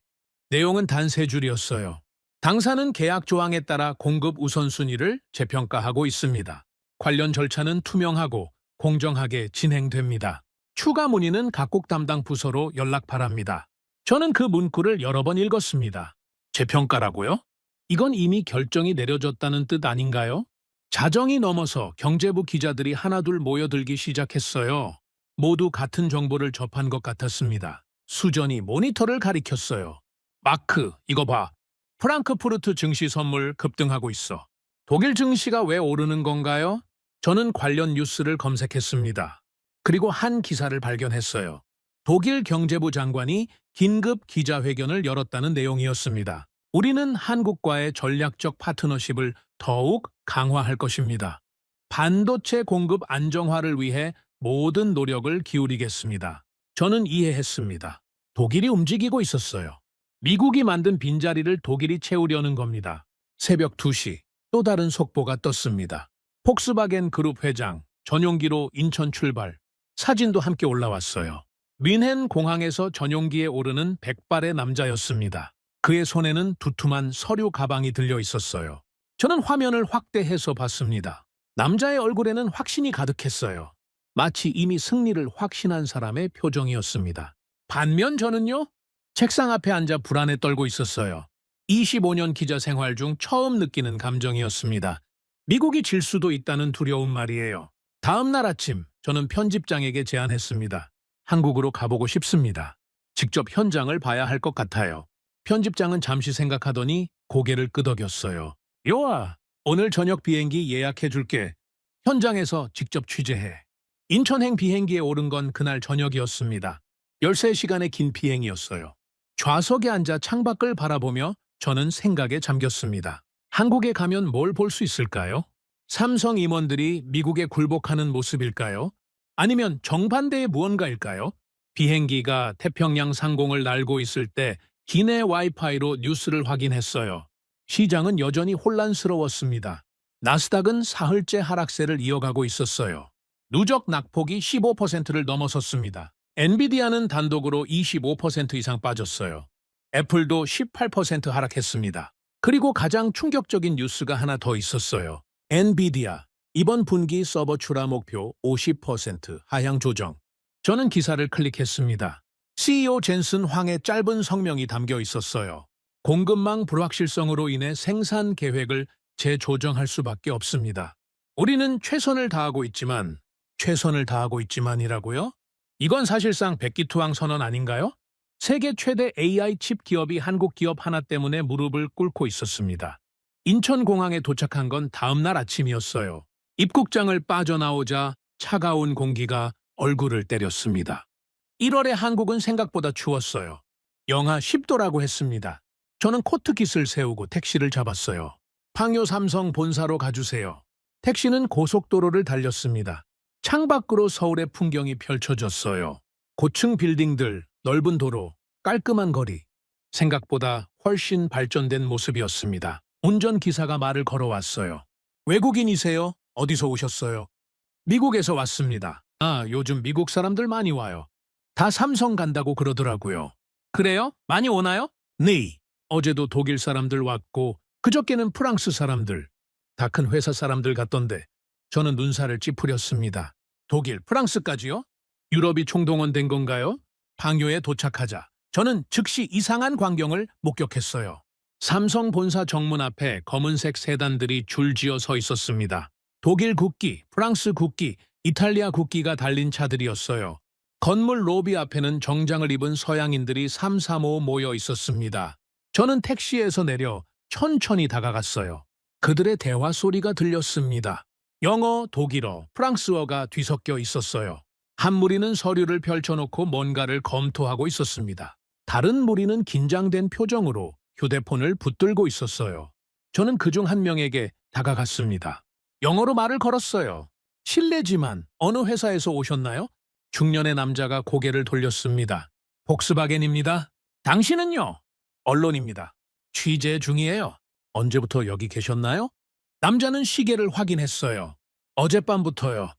내용은 단 3줄이었어요. 당사는 계약 조항에 따라 공급 우선순위를 재평가하고 있습니다. 관련 절차는 투명하고 공정하게 진행됩니다. 추가 문의는 각국 담당 부서로 연락 바랍니다. 저는 그 문구를 여러 번 읽었습니다. 재평가라고요? 이건 이미 결정이 내려졌다는 뜻 아닌가요? 자정이 넘어서 경제부 기자들이 하나둘 모여들기 시작했어요. 모두 같은 정보를 접한 것 같았습니다. 수전이 모니터를 가리켰어요. 마크, 이거 봐. 프랑크푸르트 증시 선물 급등하고 있어. 독일 증시가 왜 오르는 건가요? 저는 관련 뉴스를 검색했습니다. 그리고 한 기사를 발견했어요. 독일 경제부 장관이 긴급 기자회견을 열었다는 내용이었습니다. 우리는 한국과의 전략적 파트너십을 더욱 강화할 것입니다. 반도체 공급 안정화를 위해 모든 노력을 기울이겠습니다. 저는 이해했습니다. 독일이 움직이고 있었어요. 미국이 만든 빈자리를 독일이 채우려는 겁니다. 새벽 2시 또 다른 속보가 떴습니다. 폭스바겐 그룹 회장 전용기로 인천 출발. 사진도 함께 올라왔어요. 뮌헨 공항에서 전용기에 오르는 백발의 남자였습니다. 그의 손에는 두툼한 서류 가방이 들려 있었어요. 저는 화면을 확대해서 봤습니다. 남자의 얼굴에는 확신이 가득했어요. 마치 이미 승리를 확신한 사람의 표정이었습니다. 반면 저는요? 책상 앞에 앉아 불안에 떨고 있었어요. 25년 기자 생활 중 처음 느끼는 감정이었습니다. 미국이 질 수도 있다는 두려움 말이에요. 다음 날 아침 저는 편집장에게 제안했습니다. 한국으로 가보고 싶습니다. 직접 현장을 봐야 할 것 같아요. 편집장은 잠시 생각하더니 고개를 끄덕였어요. 요아, 오늘 저녁 비행기 예약해줄게. 현장에서 직접 취재해. 인천행 비행기에 오른 건 그날 저녁이었습니다. 13시간의 긴 비행이었어요. 좌석에 앉아 창밖을 바라보며 저는 생각에 잠겼습니다. 한국에 가면 뭘 볼 수 있을까요? 삼성 임원들이 미국에 굴복하는 모습일까요? 아니면 정반대의 무언가일까요? 비행기가 태평양 상공을 날고 있을 때 기내 와이파이로 뉴스를 확인했어요. 시장은 여전히 혼란스러웠습니다. 나스닥은 사흘째 하락세를 이어가고 있었어요. 누적 낙폭이 15%를 넘어섰습니다. 엔비디아는 단독으로 25% 이상 빠졌어요. 애플도 18% 하락했습니다. 그리고 가장 충격적인 뉴스가 하나 더 있었어요. 엔비디아, 이번 분기 서버 출하 목표 50% 하향 조정. 저는 기사를 클릭했습니다. CEO 젠슨 황의 짧은 성명이 담겨 있었어요. 공급망 불확실성으로 인해 생산 계획을 재조정할 수밖에 없습니다. 우리는 최선을 다하고 있지만이라고요? 이건 사실상 백기투항 선언 아닌가요? 세계 최대 AI 칩 기업이 한국 기업 하나 때문에 무릎을 꿇고 있었습니다. 인천공항에 도착한 건 다음 날 아침이었어요. 입국장을 빠져나오자 차가운 공기가 얼굴을 때렸습니다. 1월에 한국은 생각보다 추웠어요. 영하 10도라고 했습니다. 저는 코트깃을 세우고 택시를 잡았어요. 방요 삼성 본사로 가주세요. 택시는 고속도로를 달렸습니다. 창밖으로 서울의 풍경이 펼쳐졌어요. 고층 빌딩들, 넓은 도로, 깔끔한 거리. 생각보다 훨씬 발전된 모습이었습니다. 운전기사가 말을 걸어왔어요. 외국인이세요? 어디서 오셨어요? 미국에서 왔습니다. 아, 요즘 미국 사람들 많이 와요. 다 삼성 간다고 그러더라고요. 그래요? 많이 오나요? 네. 어제도 독일 사람들 왔고 그저께는 프랑스 사람들. 다 큰 회사 사람들 같던데 저는 눈살을 찌푸렸습니다. 독일, 프랑스까지요? 유럽이 총동원된 건가요? 방요에 도착하자 저는 즉시 이상한 광경을 목격했어요. 삼성 본사 정문 앞에 검은색 세단들이 줄지어 서 있었습니다. 독일 국기, 프랑스 국기, 이탈리아 국기가 달린 차들이었어요. 건물 로비 앞에는 정장을 입은 서양인들이 삼삼오오 모여 있었습니다. 저는 택시에서 내려 천천히 다가갔어요. 그들의 대화 소리가 들렸습니다. 영어, 독일어, 프랑스어가 뒤섞여 있었어요. 한 무리는 서류를 펼쳐놓고 뭔가를 검토하고 있었습니다. 다른 무리는 긴장된 표정으로 휴대폰을 붙들고 있었어요. 저는 그중 한 명에게 다가갔습니다. 영어로 말을 걸었어요. 실례지만 어느 회사에서 오셨나요? 중년의 남자가 고개를 돌렸습니다. 복스바겐입니다. 당신은요? 언론입니다. 취재 중이에요. 언제부터 여기 계셨나요? 남자는 시계를 확인했어요. 어젯밤부터요.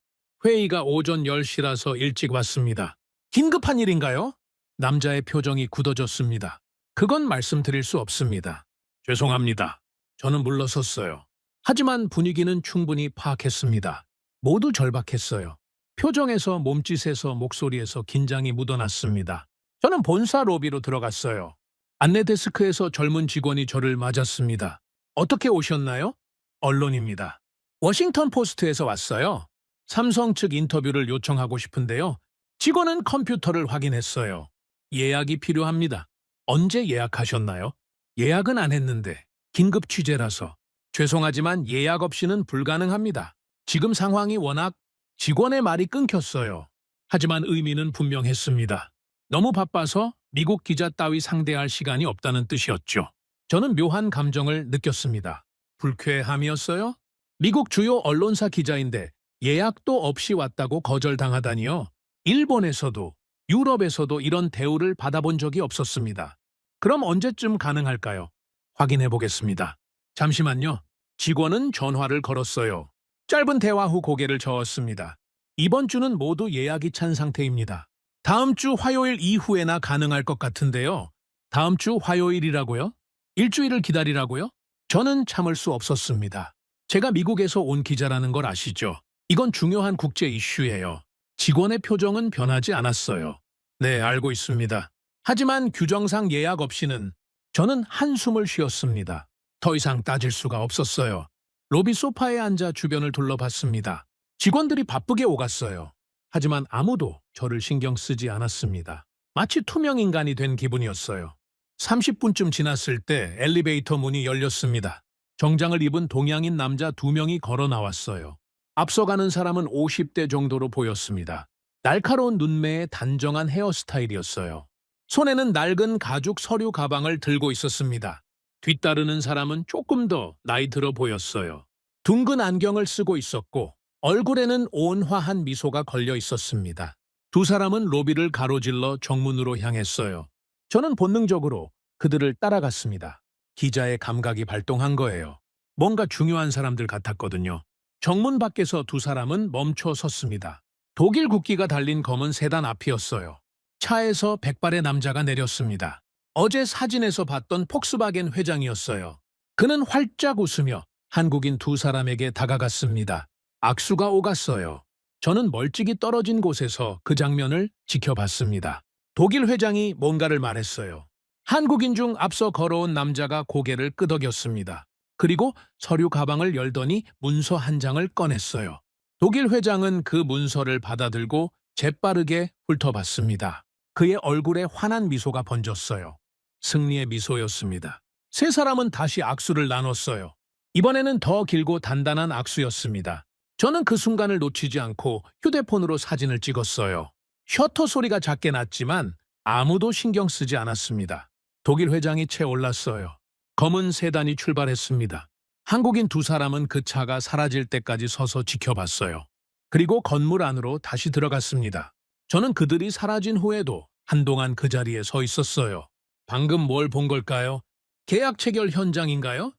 회의가 오전 10시라서 일찍 왔습니다. 긴급한 일인가요? 남자의 표정이 굳어졌습니다. 그건 말씀드릴 수 없습니다. 죄송합니다. 저는 물러섰어요. 하지만 분위기는 충분히 파악했습니다. 모두 절박했어요. 표정에서 몸짓에서 목소리에서 긴장이 묻어났습니다. 저는 본사 로비로 들어갔어요. 안내 데스크에서 젊은 직원이 저를 맞았습니다. 어떻게 오셨나요? 언론입니다. 워싱턴 포스트에서 왔어요. 삼성 측 인터뷰를 요청하고 싶은데요. 직원은 컴퓨터를 확인했어요. 예약이 필요합니다. 언제 예약하셨나요? 예약은 안 했는데 긴급 취재라서. 죄송하지만 예약 없이는 불가능합니다. 지금 상황이 워낙 직원의 말이 끊겼어요. 하지만 의미는 분명했습니다. 너무 바빠서 미국 기자 따위 상대할 시간이 없다는 뜻이었죠. 저는 묘한 감정을 느꼈습니다. 불쾌함이었어요? 미국 주요 언론사 기자인데 예약도 없이 왔다고 거절당하다니요. 일본에서도 유럽에서도 이런 대우를 받아본 적이 없었습니다. 그럼 언제쯤 가능할까요? 확인해 보겠습니다. 잠시만요. 직원은 전화를 걸었어요. 짧은 대화 후 고개를 저었습니다. 이번 주는 모두 예약이 찬 상태입니다. 다음 주 화요일 이후에나 가능할 것 같은데요. 다음 주 화요일이라고요? 일주일을 기다리라고요? 저는 참을 수 없었습니다. 제가 미국에서 온 기자라는 걸 아시죠? 이건 중요한 국제 이슈예요. 직원의 표정은 변하지 않았어요. 네, 알고 있습니다. 하지만 규정상 예약 없이는 저는 한숨을 쉬었습니다. 더 이상 따질 수가 없었어요. 로비 소파에 앉아 주변을 둘러봤습니다. 직원들이 바쁘게 오갔어요. 하지만 아무도 저를 신경 쓰지 않았습니다. 마치 투명 인간이 된 기분이었어요. 30분쯤 지났을 때 엘리베이터 문이 열렸습니다. 정장을 입은 동양인 남자 2명이 걸어 나왔어요. 앞서가는 사람은 50대 정도로 보였습니다. 날카로운 눈매에 단정한 헤어스타일이었어요. 손에는 낡은 가죽 서류 가방을 들고 있었습니다. 뒤따르는 사람은 조금 더 나이 들어 보였어요. 둥근 안경을 쓰고 있었고 얼굴에는 온화한 미소가 걸려 있었습니다. 두 사람은 로비를 가로질러 정문으로 향했어요. 저는 본능적으로 그들을 따라갔습니다. 기자의 감각이 발동한 거예요. 뭔가 중요한 사람들 같았거든요. 정문 밖에서 두 사람은 멈춰 섰습니다. 독일 국기가 달린 검은 세단 앞이었어요. 차에서 백발의 남자가 내렸습니다. 어제 사진에서 봤던 폭스바겐 회장이었어요. 그는 활짝 웃으며 한국인 두 사람에게 다가갔습니다. 악수가 오갔어요. 저는 멀찍이 떨어진 곳에서 그 장면을 지켜봤습니다. 독일 회장이 뭔가를 말했어요. 한국인 중 앞서 걸어온 남자가 고개를 끄덕였습니다. 그리고 서류 가방을 열더니 문서 한 장을 꺼냈어요. 독일 회장은 그 문서를 받아들고 재빠르게 훑어봤습니다. 그의 얼굴에 환한 미소가 번졌어요. 승리의 미소였습니다. 세 사람은 다시 악수를 나눴어요. 이번에는 더 길고 단단한 악수였습니다. 저는 그 순간을 놓치지 않고 휴대폰으로 사진을 찍었어요. 셔터 소리가 작게 났지만 아무도 신경 쓰지 않았습니다. 독일 회장이 채 올랐어요. 검은 세단이 출발했습니다. 한국인 두 사람은 그 차가 사라질 때까지 서서 지켜봤어요. 그리고 건물 안으로 다시 들어갔습니다. 저는 그들이 사라진 후에도 한동안 그 자리에 서 있었어요. 방금 뭘 본 걸까요? 계약 체결 현장인가요?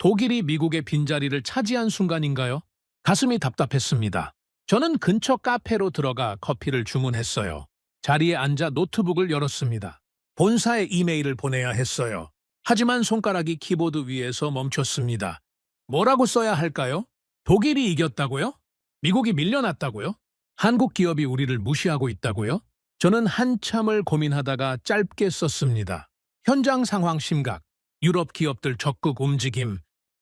독일이 미국의 빈자리를 차지한 순간인가요? 가슴이 답답했습니다. 저는 근처 카페로 들어가 커피를 주문했어요. 자리에 앉아 노트북을 열었습니다. 본사에 이메일을 보내야 했어요. 하지만 손가락이 키보드 위에서 멈췄습니다. 뭐라고 써야 할까요? 독일이 이겼다고요? 미국이 밀려났다고요? 한국 기업이 우리를 무시하고 있다고요? 저는 한참을 고민하다가 짧게 썼습니다. 현장 상황 심각, 유럽 기업들 적극 움직임,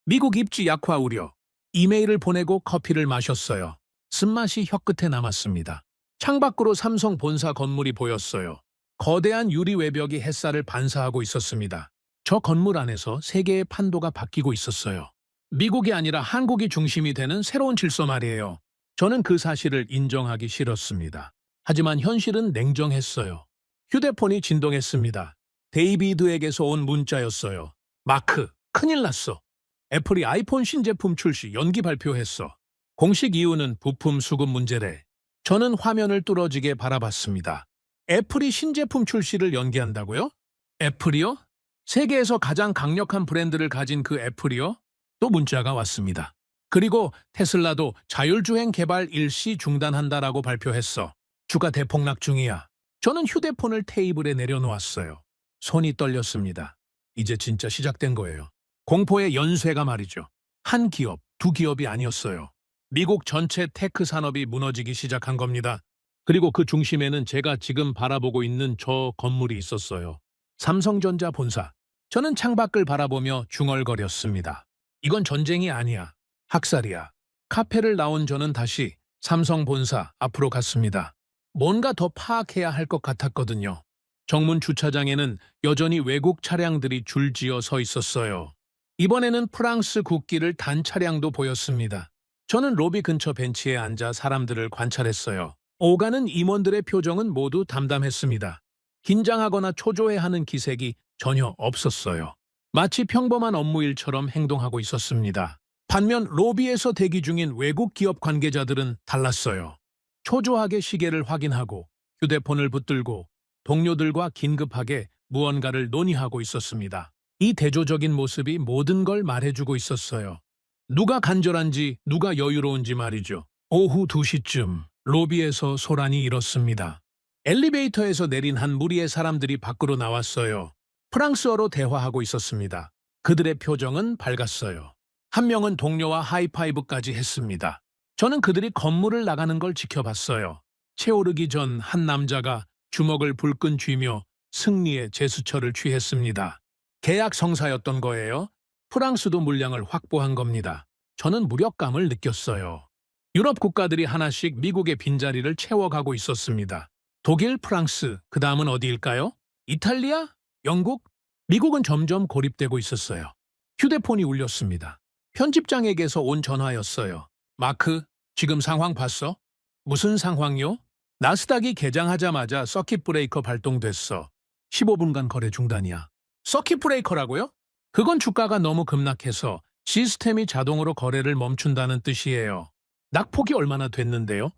미국 입지 약화 우려. 이메일을 보내고 커피를 마셨어요. 쓴맛이 혀끝에 남았습니다. 창밖으로 삼성 본사 건물이 보였어요. 거대한 유리 외벽이 햇살을 반사하고 있었습니다. 저 건물 안에서 세계의 판도가 바뀌고 있었어요. 미국이 아니라 한국이 중심이 되는 새로운 질서 말이에요. 저는 그 사실을 인정하기 싫었습니다. 하지만 현실은 냉정했어요. 휴대폰이 진동했습니다. 데이비드에게서 온 문자였어요. 마크, 큰일 났어. 애플이 아이폰 신제품 출시 연기 발표했어. 공식 이유는 부품 수급 문제래. 저는 화면을 뚫어지게 바라봤습니다. 애플이 신제품 출시를 연기한다고요? 애플이요? 세계에서 가장 강력한 브랜드를 가진 그 애플이요? 또 문자가 왔습니다. 그리고 테슬라도 자율주행 개발 일시 중단한다라고 발표했어. 주가 대폭락 중이야. 저는 휴대폰을 테이블에 내려놓았어요. 손이 떨렸습니다. 이제 진짜 시작된 거예요. 공포의 연쇄가 말이죠. 한 기업, 두 기업이 아니었어요. 미국 전체 테크 산업이 무너지기 시작한 겁니다. 그리고 그 중심에는 제가 지금 바라보고 있는 저 건물이 있었어요. 삼성전자 본사. 저는 창밖을 바라보며 중얼거렸습니다. 이건 전쟁이 아니야. 학살이야. 카페를 나온 저는 다시 삼성 본사 앞으로 갔습니다. 뭔가 더 파악해야 할 것 같았거든요. 정문 주차장에는 여전히 외국 차량들이 줄지어 서 있었어요. 이번에는 프랑스 국기를 단 차량도 보였습니다. 저는 로비 근처 벤치에 앉아 사람들을 관찰했어요. 오가는 임원들의 표정은 모두 담담했습니다. 긴장하거나 초조해하는 기색이 전혀 없었어요. 마치 평범한 업무일처럼 행동하고 있었습니다. 반면 로비에서 대기 중인 외국 기업 관계자들은 달랐어요. 초조하게 시계를 확인하고 휴대폰을 붙들고 동료들과 긴급하게 무언가를 논의하고 있었습니다. 이 대조적인 모습이 모든 걸 말해주고 있었어요. 누가 간절한지 누가 여유로운지 말이죠. 오후 2시쯤 로비에서 소란이 일었습니다. 엘리베이터에서 내린 한 무리의 사람들이 밖으로 나왔어요. 프랑스어로 대화하고 있었습니다. 그들의 표정은 밝았어요. 한 명은 동료와 하이파이브까지 했습니다. 저는 그들이 건물을 나가는 걸 지켜봤어요. 채오르기 전 한 남자가 주먹을 불끈 쥐며 승리의 제스처를 취했습니다. 계약 성사였던 거예요. 프랑스도 물량을 확보한 겁니다. 저는 무력감을 느꼈어요. 유럽 국가들이 하나씩 미국의 빈자리를 채워가고 있었습니다. 독일, 프랑스, 그 다음은 어디일까요? 이탈리아? 영국? 미국은 점점 고립되고 있었어요. 휴대폰이 울렸습니다. 편집장에게서 온 전화였어요. 마크, 지금 상황 봤어? 무슨 상황요? 나스닥이 개장하자마자 서킷 브레이커 발동됐어. 15분간 거래 중단이야. 서킷 브레이커라고요? 그건 주가가 너무 급락해서 시스템이 자동으로 거래를 멈춘다는 뜻이에요. 낙폭이 얼마나 됐는데요?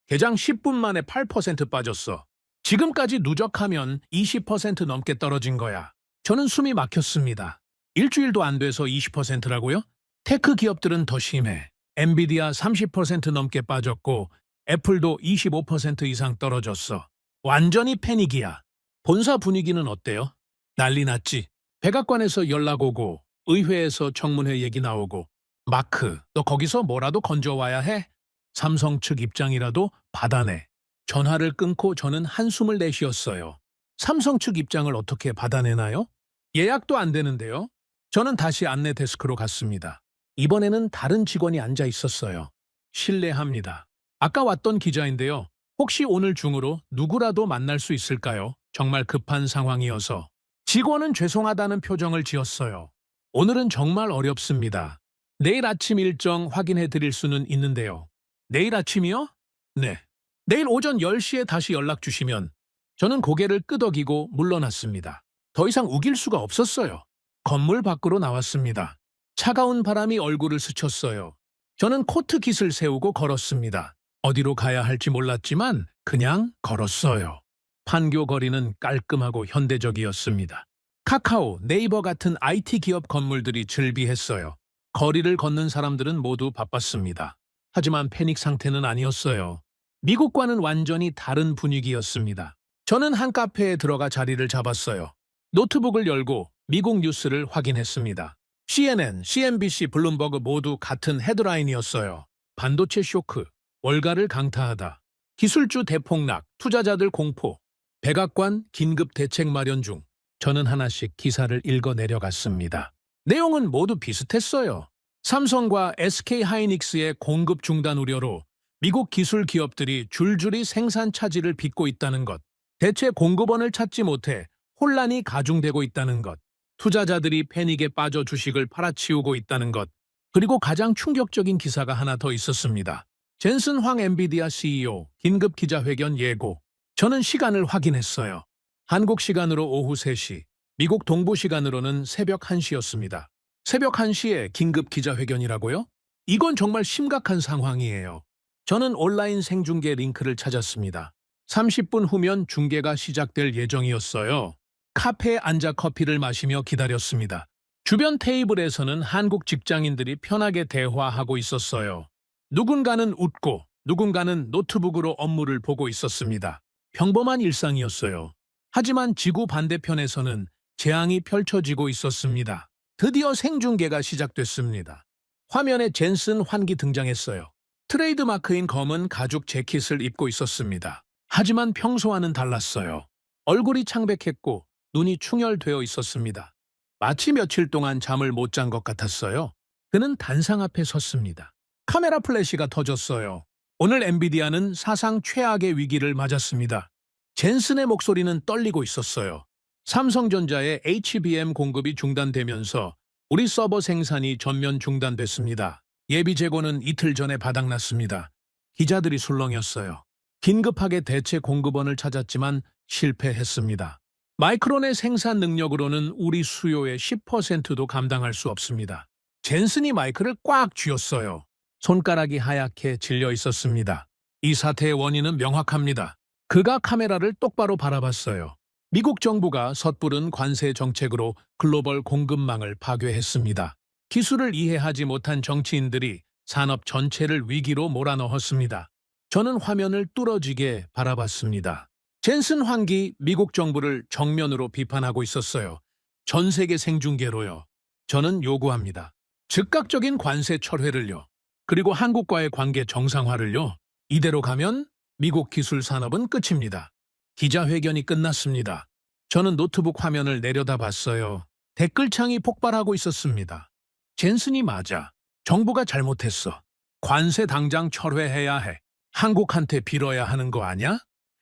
개장 10분 만에 8% 빠졌어. 지금까지 누적하면 20% 넘게 떨어진 거야. 저는 숨이 막혔습니다. 일주일도 안 돼서 20%라고요? 테크 기업들은 더 심해. 엔비디아 30% 넘게 빠졌고 애플도 25% 이상 떨어졌어. 완전히 패닉이야. 본사 분위기는 어때요? 난리 났지. 백악관에서 연락 오고 의회에서 청문회 얘기 나오고 마크, 너 거기서 뭐라도 건져와야 해? 삼성 측 입장이라도 받아내. 전화를 끊고 저는 한숨을 내쉬었어요. 삼성 측 입장을 어떻게 받아내나요? 예약도 안 되는데요. 저는 다시 안내 데스크로 갔습니다. 이번에는 다른 직원이 앉아 있었어요. 실례합니다. 아까 왔던 기자인데요. 혹시 오늘 중으로 누구라도 만날 수 있을까요? 정말 급한 상황이어서. 직원은 죄송하다는 표정을 지었어요. 오늘은 정말 어렵습니다. 내일 아침 일정 확인해 드릴 수는 있는데요. 내일 아침이요? 네. 내일 오전 10시에 다시 연락 주시면 저는 고개를 끄덕이고 물러났습니다. 더 이상 우길 수가 없었어요. 건물 밖으로 나왔습니다. 차가운 바람이 얼굴을 스쳤어요. 저는 코트 깃을 세우고 걸었습니다. 어디로 가야 할지 몰랐지만 그냥 걸었어요. 판교 거리는 깔끔하고 현대적이었습니다. 카카오, 네이버 같은 IT 기업 건물들이 즐비했어요. 거리를 걷는 사람들은 모두 바빴습니다. 하지만 패닉 상태는 아니었어요. 미국과는 완전히 다른 분위기였습니다. 저는 한 카페에 들어가 자리를 잡았어요. 노트북을 열고 미국 뉴스를 확인했습니다. CNN, CNBC, 블룸버그 모두 같은 헤드라인이었어요. 반도체 쇼크, 월가를 강타하다. 기술주 대폭락, 투자자들 공포. 백악관 긴급 대책 마련 중. 저는 하나씩 기사를 읽어 내려갔습니다. 내용은 모두 비슷했어요. 삼성과 SK 하이닉스의 공급 중단 우려로 미국 기술 기업들이 줄줄이 생산 차질을 빚고 있다는 것. 대체 공급원을 찾지 못해 혼란이 가중되고 있다는 것. 투자자들이 패닉에 빠져 주식을 팔아치우고 있다는 것. 그리고 가장 충격적인 기사가 하나 더 있었습니다. 젠슨 황 엔비디아 CEO 긴급 기자회견 예고. 저는 시간을 확인했어요. 한국 시간으로 오후 3시, 미국 동부 시간으로는 새벽 1시였습니다. 새벽 1시에 긴급 기자회견이라고요? 이건 정말 심각한 상황이에요. 저는 온라인 생중계 링크를 찾았습니다. 30분 후면 중계가 시작될 예정이었어요. 카페에 앉아 커피를 마시며 기다렸습니다. 주변 테이블에서는 한국 직장인들이 편하게 대화하고 있었어요. 누군가는 웃고 누군가는 노트북으로 업무를 보고 있었습니다. 평범한 일상이었어요. 하지만 지구 반대편에서는 재앙이 펼쳐지고 있었습니다. 드디어 생중계가 시작됐습니다. 화면에 젠슨 환기 등장했어요. 트레이드마크인 검은 가죽 재킷을 입고 있었습니다. 하지만 평소와는 달랐어요. 얼굴이 창백했고 눈이 충혈되어 있었습니다. 마치 며칠 동안 잠을 못 잔 것 같았어요. 그는 단상 앞에 섰습니다. 카메라 플래시가 터졌어요. 오늘 엔비디아는 사상 최악의 위기를 맞았습니다. 젠슨의 목소리는 떨리고 있었어요. 삼성전자의 HBM 공급이 중단되면서 우리 서버 생산이 전면 중단됐습니다. 예비 재고는 이틀 전에 바닥났습니다. 기자들이 술렁였어요. 긴급하게 대체 공급원을 찾았지만 실패했습니다. 마이크론의 생산 능력으로는 우리 수요의 10%도 감당할 수 없습니다. 젠슨이 마이크를 꽉 쥐었어요. 손가락이 하얗게 질려 있었습니다. 이 사태의 원인은 명확합니다. 그가 카메라를 똑바로 바라봤어요. 미국 정부가 섣부른 관세 정책으로 글로벌 공급망을 파괴했습니다. 기술을 이해하지 못한 정치인들이 산업 전체를 위기로 몰아넣었습니다. 저는 화면을 뚫어지게 바라봤습니다. 젠슨 황기 미국 정부를 정면으로 비판하고 있었어요. 전 세계 생중계로요. 저는 요구합니다. 즉각적인 관세 철회를요. 그리고 한국과의 관계 정상화를요. 이대로 가면 미국 기술 산업은 끝입니다. 기자회견이 끝났습니다. 저는 노트북 화면을 내려다봤어요. 댓글창이 폭발하고 있었습니다. 젠슨이 맞아. 정부가 잘못했어. 관세 당장 철회해야 해. 한국한테 빌어야 하는 거 아냐?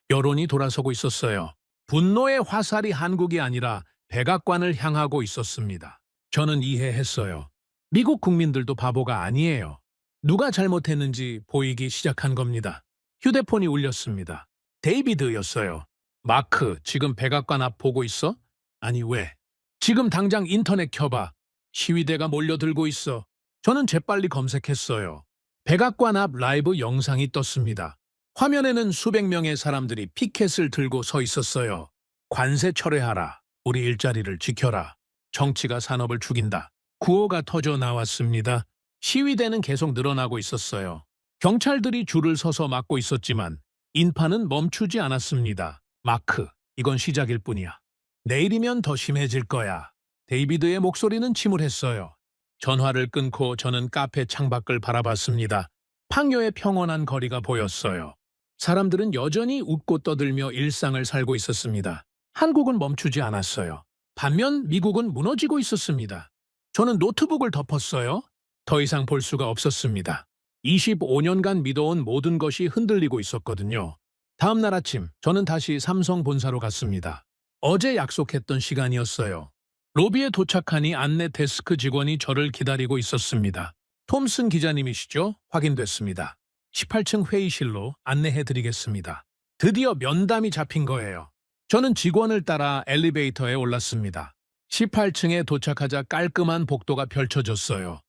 여론이 돌아서고 있었어요. 분노의 화살이 한국이 아니라 백악관을 향하고 있었습니다. 저는 이해했어요. 미국 국민들도 바보가 아니에요. 누가 잘못했는지 보이기 시작한 겁니다. 휴대폰이 울렸습니다. 데이비드였어요. 마크, 지금 백악관 앞 보고 있어? 아니 왜? 지금 당장 인터넷 켜봐. 시위대가 몰려들고 있어. 저는 재빨리 검색했어요. 백악관 앞 라이브 영상이 떴습니다. 화면에는 수백 명의 사람들이 피켓을 들고 서 있었어요. 관세 철회하라. 우리 일자리를 지켜라. 정치가 산업을 죽인다. 구호가 터져 나왔습니다. 시위대는 계속 늘어나고 있었어요. 경찰들이 줄을 서서 막고 있었지만 인파는 멈추지 않았습니다. 마크, 이건 시작일 뿐이야. 내일이면 더 심해질 거야. 데이비드의 목소리는 침울했어요. 전화를 끊고 저는 카페 창밖을 바라봤습니다. 판교의 평온한 거리가 보였어요. 사람들은 여전히 웃고 떠들며 일상을 살고 있었습니다. 한국은 멈추지 않았어요. 반면 미국은 무너지고 있었습니다. 저는 노트북을 덮었어요. 더 이상 볼 수가 없었습니다. 25년간 믿어온 모든 것이 흔들리고 있었거든요. 다음 날 아침 저는 다시 삼성 본사로 갔습니다. 어제 약속했던 시간이었어요. 로비에 도착하니 안내 데스크 직원이 저를 기다리고 있었습니다. 톰슨 기자님이시죠? 확인됐습니다. 18층 회의실로 안내해 드리겠습니다. 드디어 면담이 잡힌 거예요. 저는 직원을 따라 엘리베이터에 올랐습니다. 18층에 도착하자 깔끔한 복도가 펼쳐졌어요.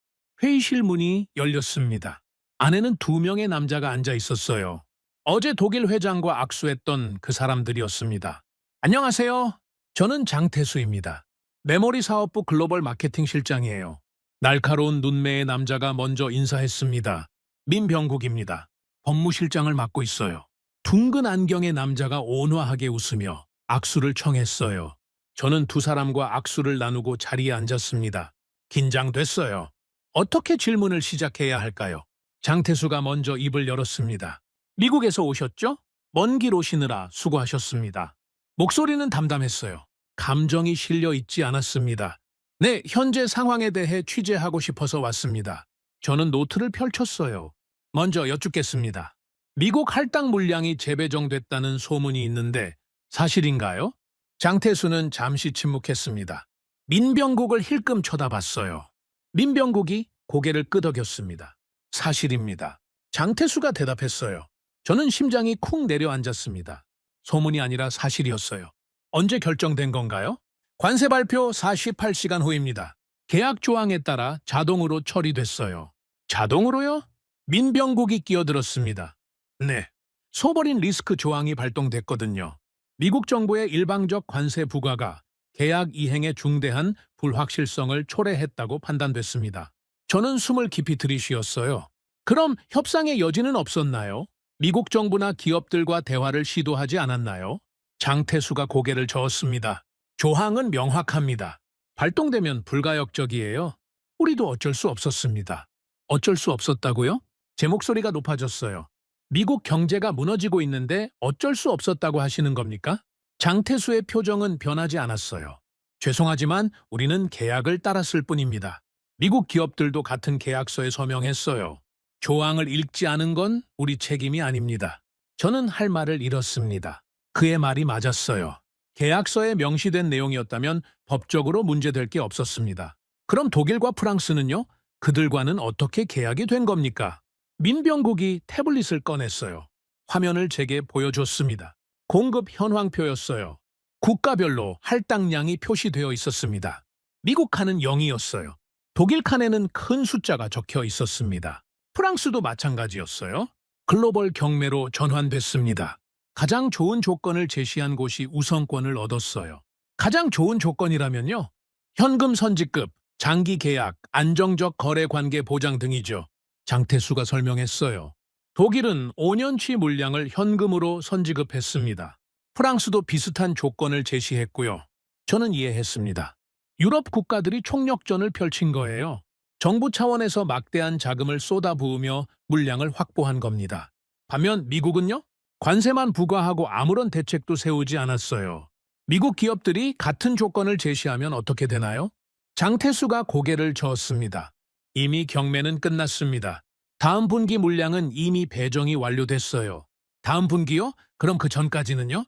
회의실 문이 열렸습니다. 안에는 2명의 남자가 앉아 있었어요. 어제 독일 회장과 악수했던 그 사람들이었습니다. 안녕하세요. 저는 장태수입니다. 메모리 사업부 글로벌 마케팅 실장이에요. 날카로운 눈매의 남자가 먼저 인사했습니다. 민병국입니다. 법무실장을 맡고 있어요. 둥근 안경의 남자가 온화하게 웃으며 악수를 청했어요. 저는 두 사람과 악수를 나누고 자리에 앉았습니다. 긴장됐어요. 어떻게 질문을 시작해야 할까요? 장태수가 먼저 입을 열었습니다. 미국에서 오셨죠? 먼 길 오시느라 수고하셨습니다. 목소리는 담담했어요. 감정이 실려 있지 않았습니다. 네, 현재 상황에 대해 취재하고 싶어서 왔습니다. 저는 노트를 펼쳤어요. 먼저 여쭙겠습니다. 미국 할당 물량이 재배정됐다는 소문이 있는데 사실인가요? 장태수는 잠시 침묵했습니다. 민병국을 힐끔 쳐다봤어요. 민병국이 고개를 끄덕였습니다. 사실입니다. 장태수가 대답했어요. 저는 심장이 쿵 내려앉았습니다. 소문이 아니라 사실이었어요. 언제 결정된 건가요? 관세 발표 48시간 후입니다. 계약 조항에 따라 자동으로 처리됐어요. 자동으로요? 민병국이 끼어들었습니다. 네. 소버린 리스크 조항이 발동됐거든요. 미국 정부의 일방적 관세 부과가 계약 이행에 중대한 불확실성을 초래했다고 판단됐습니다. 저는 숨을 깊이 들이쉬었어요. 그럼 협상의 여지는 없었나요? 미국 정부나 기업들과 대화를 시도하지 않았나요? 장태수가 고개를 저었습니다. 조항은 명확합니다. 발동되면 불가역적이에요. 우리도 어쩔 수 없었습니다. 어쩔 수 없었다고요? 제 목소리가 높아졌어요. 미국 경제가 무너지고 있는데 어쩔 수 없었다고 하시는 겁니까? 장태수의 표정은 변하지 않았어요. 죄송하지만 우리는 계약을 따랐을 뿐입니다. 미국 기업들도 같은 계약서에 서명했어요. 조항을 읽지 않은 건 우리 책임이 아닙니다. 저는 할 말을 잃었습니다. 그의 말이 맞았어요. 계약서에 명시된 내용이었다면 법적으로 문제될 게 없었습니다. 그럼 독일과 프랑스는요? 그들과는 어떻게 계약이 된 겁니까? 민병국이 태블릿을 꺼냈어요. 화면을 제게 보여줬습니다. 공급 현황표였어요. 국가별로 할당량이 표시되어 있었습니다. 미국 칸은 0이었어요. 독일 칸에는 큰 숫자가 적혀 있었습니다. 프랑스도 마찬가지였어요. 글로벌 경매로 전환됐습니다. 가장 좋은 조건을 제시한 곳이 우선권을 얻었어요. 가장 좋은 조건이라면요? 현금 선지급, 장기 계약, 안정적 거래 관계 보장 등이죠. 장태수가 설명했어요. 독일은 5년치 물량을 현금으로 선지급했습니다. 프랑스도 비슷한 조건을 제시했고요. 저는 이해했습니다. 유럽 국가들이 총력전을 펼친 거예요. 정부 차원에서 막대한 자금을 쏟아부으며 물량을 확보한 겁니다. 반면 미국은요? 관세만 부과하고 아무런 대책도 세우지 않았어요. 미국 기업들이 같은 조건을 제시하면 어떻게 되나요? 장태수가 고개를 저었습니다. 이미 경매는 끝났습니다. 다음 분기 물량은 이미 배정이 완료됐어요. 다음 분기요? 그럼 그 전까지는요?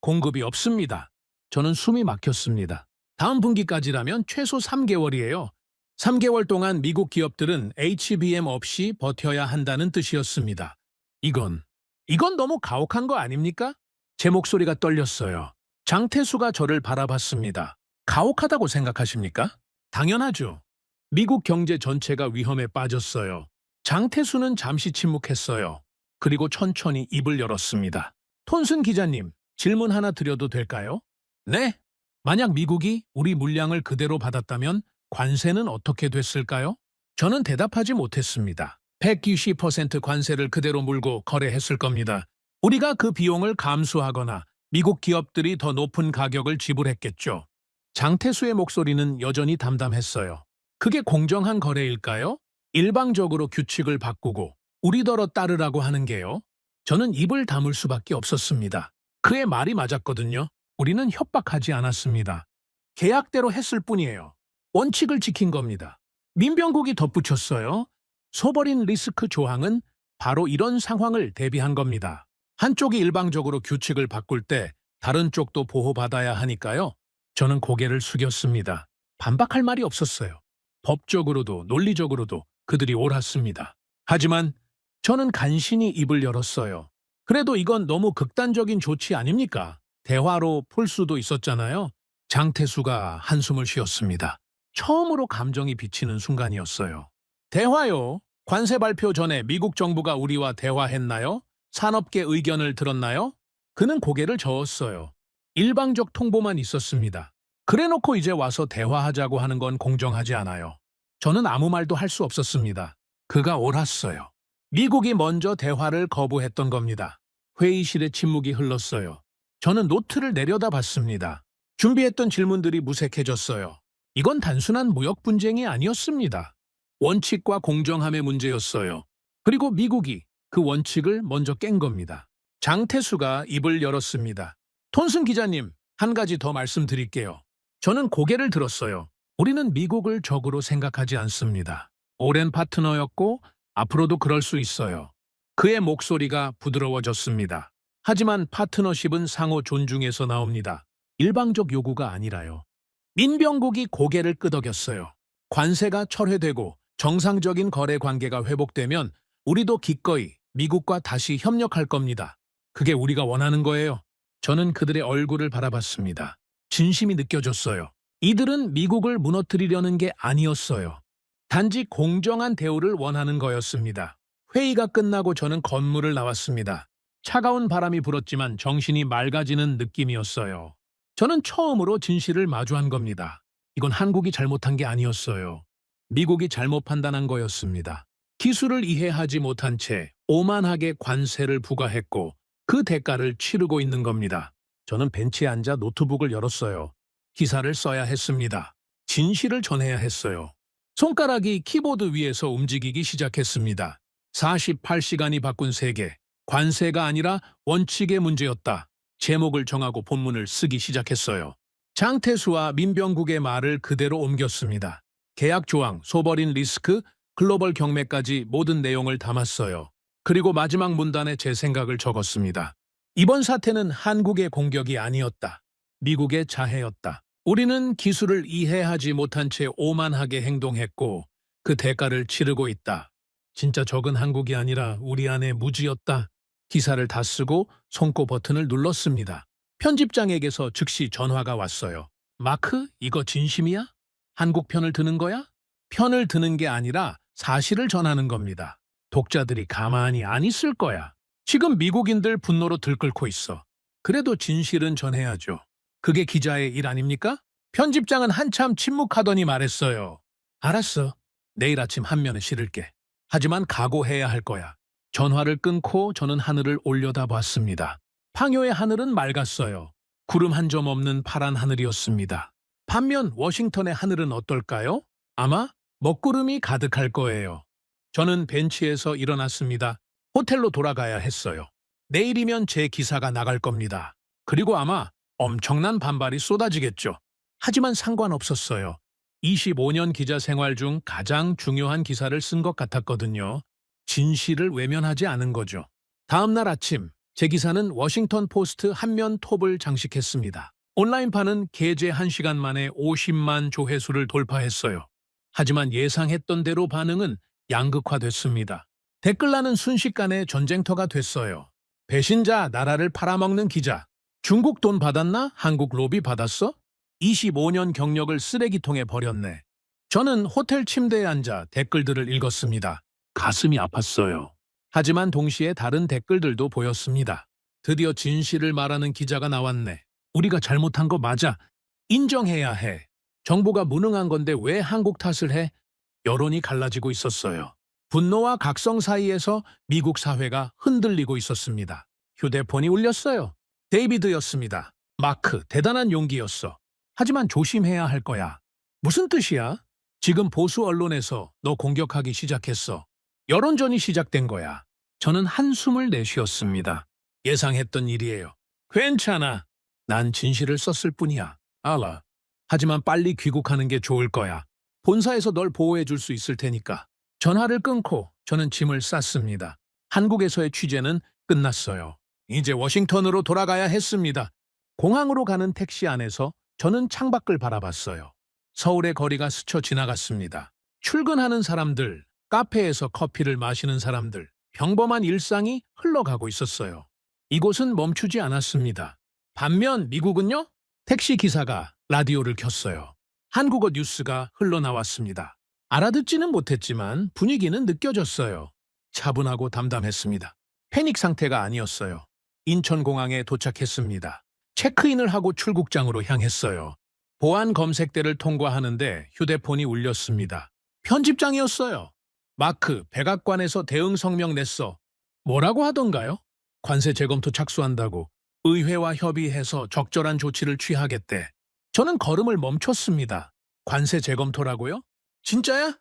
공급이 없습니다. 저는 숨이 막혔습니다. 다음 분기까지라면 최소 3개월이에요. 3개월 동안 미국 기업들은 HBM 없이 버텨야 한다는 뜻이었습니다. 이건 너무 가혹한 거 아닙니까? 제 목소리가 떨렸어요. 장태수가 저를 바라봤습니다. 가혹하다고 생각하십니까? 당연하죠. 미국 경제 전체가 위험에 빠졌어요. 장태수는 잠시 침묵했어요. 그리고 천천히 입을 열었습니다. 톤슨 기자님, 질문 하나 드려도 될까요? 네. 만약 미국이 우리 물량을 그대로 받았다면 관세는 어떻게 됐을까요? 저는 대답하지 못했습니다. 120% 관세를 그대로 물고 거래했을 겁니다. 우리가 그 비용을 감수하거나 미국 기업들이 더 높은 가격을 지불했겠죠. 장태수의 목소리는 여전히 담담했어요. 그게 공정한 거래일까요? 일방적으로 규칙을 바꾸고 우리더러 따르라고 하는 게요. 저는 입을 다물 수밖에 없었습니다. 그의 말이 맞았거든요. 우리는 협박하지 않았습니다. 계약대로 했을 뿐이에요. 원칙을 지킨 겁니다. 민병국이 덧붙였어요. 소버린 리스크 조항은 바로 이런 상황을 대비한 겁니다. 한쪽이 일방적으로 규칙을 바꿀 때 다른 쪽도 보호받아야 하니까요. 저는 고개를 숙였습니다. 반박할 말이 없었어요. 법적으로도 논리적으로도 그들이 옳았습니다. 하지만 저는 간신히 입을 열었어요. 그래도 이건 너무 극단적인 조치 아닙니까? 대화로 풀 수도 있었잖아요. 장태수가 한숨을 쉬었습니다. 처음으로 감정이 비치는 순간이었어요. 대화요? 관세 발표 전에 미국 정부가 우리와 대화했나요? 산업계 의견을 들었나요? 그는 고개를 저었어요. 일방적 통보만 있었습니다. 그래놓고 이제 와서 대화하자고 하는 건 공정하지 않아요. 저는 아무 말도 할 수 없었습니다. 그가 옳았어요. 미국이 먼저 대화를 거부했던 겁니다. 회의실에 침묵이 흘렀어요. 저는 노트를 내려다봤습니다. 준비했던 질문들이 무색해졌어요. 이건 단순한 무역 분쟁이 아니었습니다. 원칙과 공정함의 문제였어요. 그리고 미국이 그 원칙을 먼저 깬 겁니다. 장태수가 입을 열었습니다. 톤슨 기자님, 한 가지 더 말씀드릴게요. 저는 고개를 들었어요. 우리는 미국을 적으로 생각하지 않습니다. 오랜 파트너였고 앞으로도 그럴 수 있어요. 그의 목소리가 부드러워졌습니다. 하지만 파트너십은 상호 존중에서 나옵니다. 일방적 요구가 아니라요. 민병국이 고개를 끄덕였어요. 관세가 철회되고 정상적인 거래 관계가 회복되면 우리도 기꺼이 미국과 다시 협력할 겁니다. 그게 우리가 원하는 거예요. 저는 그들의 얼굴을 바라봤습니다. 진심이 느껴졌어요. 이들은 미국을 무너뜨리려는 게 아니었어요. 단지 공정한 대우를 원하는 거였습니다. 회의가 끝나고 저는 건물을 나왔습니다. 차가운 바람이 불었지만 정신이 맑아지는 느낌이었어요. 저는 처음으로 진실을 마주한 겁니다. 이건 한국이 잘못한 게 아니었어요. 미국이 잘못 판단한 거였습니다. 기술을 이해하지 못한 채 오만하게 관세를 부과했고 그 대가를 치르고 있는 겁니다. 저는 벤치에 앉아 노트북을 열었어요. 기사를 써야 했습니다. 진실을 전해야 했어요. 손가락이 키보드 위에서 움직이기 시작했습니다. 48시간이 바꾼 세계. 관세가 아니라 원칙의 문제였다. 제목을 정하고 본문을 쓰기 시작했어요. 장태수와 민병국의 말을 그대로 옮겼습니다. 계약 조항, 소버린 리스크, 글로벌 경매까지 모든 내용을 담았어요. 그리고 마지막 문단에 제 생각을 적었습니다. 이번 사태는 한국의 공격이 아니었다. 미국의 자해였다. 우리는 기술을 이해하지 못한 채 오만하게 행동했고 그 대가를 치르고 있다. 진짜 적은 한국이 아니라 우리 안에 무지였다. 기사를 다 쓰고 손꼽 버튼을 눌렀습니다. 편집장에게서 즉시 전화가 왔어요. 마크, 이거 진심이야? 한국 편을 드는 거야? 편을 드는 게 아니라 사실을 전하는 겁니다. 독자들이 가만히 안 있을 거야. 지금 미국인들 분노로 들끓고 있어. 그래도 진실은 전해야죠. 그게 기자의 일 아닙니까? 편집장은 한참 침묵하더니 말했어요. 알았어. 내일 아침 한 면에 실을게. 하지만 각오해야 할 거야. 전화를 끊고 저는 하늘을 올려다봤습니다. 팡요의 하늘은 맑았어요. 구름 한 점 없는 파란 하늘이었습니다. 반면 워싱턴의 하늘은 어떨까요? 아마 먹구름이 가득할 거예요. 저는 벤치에서 일어났습니다. 호텔로 돌아가야 했어요. 내일이면 제 기사가 나갈 겁니다. 그리고 아마 엄청난 반발이 쏟아지겠죠. 하지만 상관없었어요. 25년 기자 생활 중 가장 중요한 기사를 쓴 것 같았거든요. 진실을 외면하지 않은 거죠. 다음 날 아침, 제 기사는 워싱턴 포스트 한면 톱을 장식했습니다. 온라인판은 게재 1시간 만에 50만 조회수를 돌파했어요. 하지만 예상했던 대로 반응은 양극화됐습니다. 댓글란은 순식간에 전쟁터가 됐어요. 배신자, 나라를 팔아먹는 기자. 중국 돈 받았나? 한국 로비 받았어? 25년 경력을 쓰레기통에 버렸네. 저는 호텔 침대에 앉아 댓글들을 읽었습니다. 가슴이 아팠어요. 하지만 동시에 다른 댓글들도 보였습니다. 드디어 진실을 말하는 기자가 나왔네. 우리가 잘못한 거 맞아. 인정해야 해. 정부가 무능한 건데 왜 한국 탓을 해? 여론이 갈라지고 있었어요. 분노와 각성 사이에서 미국 사회가 흔들리고 있었습니다. 휴대폰이 울렸어요. 데이비드였습니다. 마크, 대단한 용기였어. 하지만 조심해야 할 거야. 무슨 뜻이야? 지금 보수 언론에서 너 공격하기 시작했어. 여론전이 시작된 거야. 저는 한숨을 내쉬었습니다. 예상했던 일이에요. 괜찮아. 난 진실을 썼을 뿐이야. 알아. 하지만 빨리 귀국하는 게 좋을 거야. 본사에서 널 보호해 줄 수 있을 테니까. 전화를 끊고 저는 짐을 쌌습니다. 한국에서의 취재는 끝났어요. 이제 워싱턴으로 돌아가야 했습니다. 공항으로 가는 택시 안에서 저는 창밖을 바라봤어요. 서울의 거리가 스쳐 지나갔습니다. 출근하는 사람들, 카페에서 커피를 마시는 사람들, 평범한 일상이 흘러가고 있었어요. 이곳은 멈추지 않았습니다. 반면 미국은요? 택시 기사가 라디오를 켰어요. 한국어 뉴스가 흘러나왔습니다. 알아듣지는 못했지만 분위기는 느껴졌어요. 차분하고 담담했습니다. 패닉 상태가 아니었어요. 인천공항에 도착했습니다. 체크인을 하고 출국장으로 향했어요. 보안 검색대를 통과하는데 휴대폰이 울렸습니다. 편집장이었어요. 마크, 백악관에서 대응 성명 냈어. 뭐라고 하던가요? 관세 재검토 착수한다고 의회와 협의해서 적절한 조치를 취하겠대. 저는 걸음을 멈췄습니다. 관세 재검토라고요? 진짜야?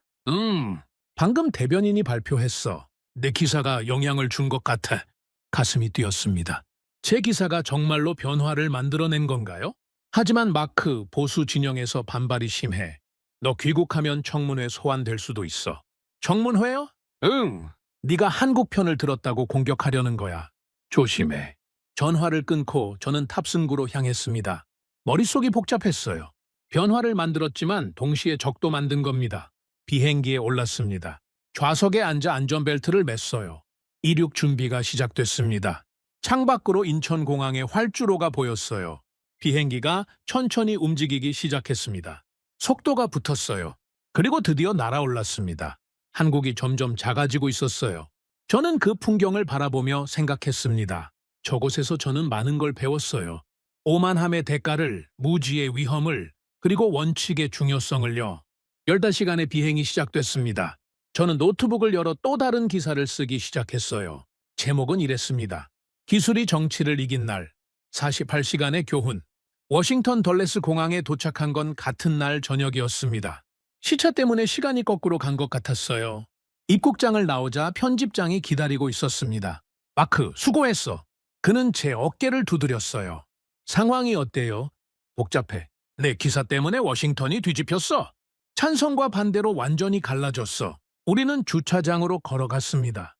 방금 대변인이 발표했어. 내 기사가 영향을 준 것 같아. 가슴이 뛰었습니다. 제 기사가 정말로 변화를 만들어낸 건가요? 하지만 마크 보수 진영에서 반발이 심해. 너 귀국하면 청문회 소환될 수도 있어. 청문회요? 응. 네가 한국 편을 들었다고 공격하려는 거야. 조심해. 전화를 끊고 저는 탑승구로 향했습니다. 머릿속이 복잡했어요. 변화를 만들었지만 동시에 적도 만든 겁니다. 비행기에 올랐습니다. 좌석에 앉아 안전벨트를 맸어요. 이륙 준비가 시작됐습니다. 창밖으로 인천공항의 활주로가 보였어요. 비행기가 천천히 움직이기 시작했습니다. 속도가 붙었어요. 그리고 드디어 날아올랐습니다. 한국이 점점 작아지고 있었어요. 저는 그 풍경을 바라보며 생각했습니다. 저곳에서 저는 많은 걸 배웠어요. 오만함의 대가를, 무지의 위험을, 그리고 원칙의 중요성을요. 15시간의 비행이 시작됐습니다. 저는 노트북을 열어 또 다른 기사를 쓰기 시작했어요. 제목은 이랬습니다. 기술이 정치를 이긴 날, 48시간의 교훈. 워싱턴 덜레스 공항에 도착한 건 같은 날 저녁이었습니다. 시차 때문에 시간이 거꾸로 간 것 같았어요. 입국장을 나오자 편집장이 기다리고 있었습니다. 마크, 수고했어. 그는 제 어깨를 두드렸어요. 상황이 어때요? 복잡해. 내 기사 때문에 워싱턴이 뒤집혔어. 찬성과 반대로 완전히 갈라졌어. 우리는 주차장으로 걸어갔습니다.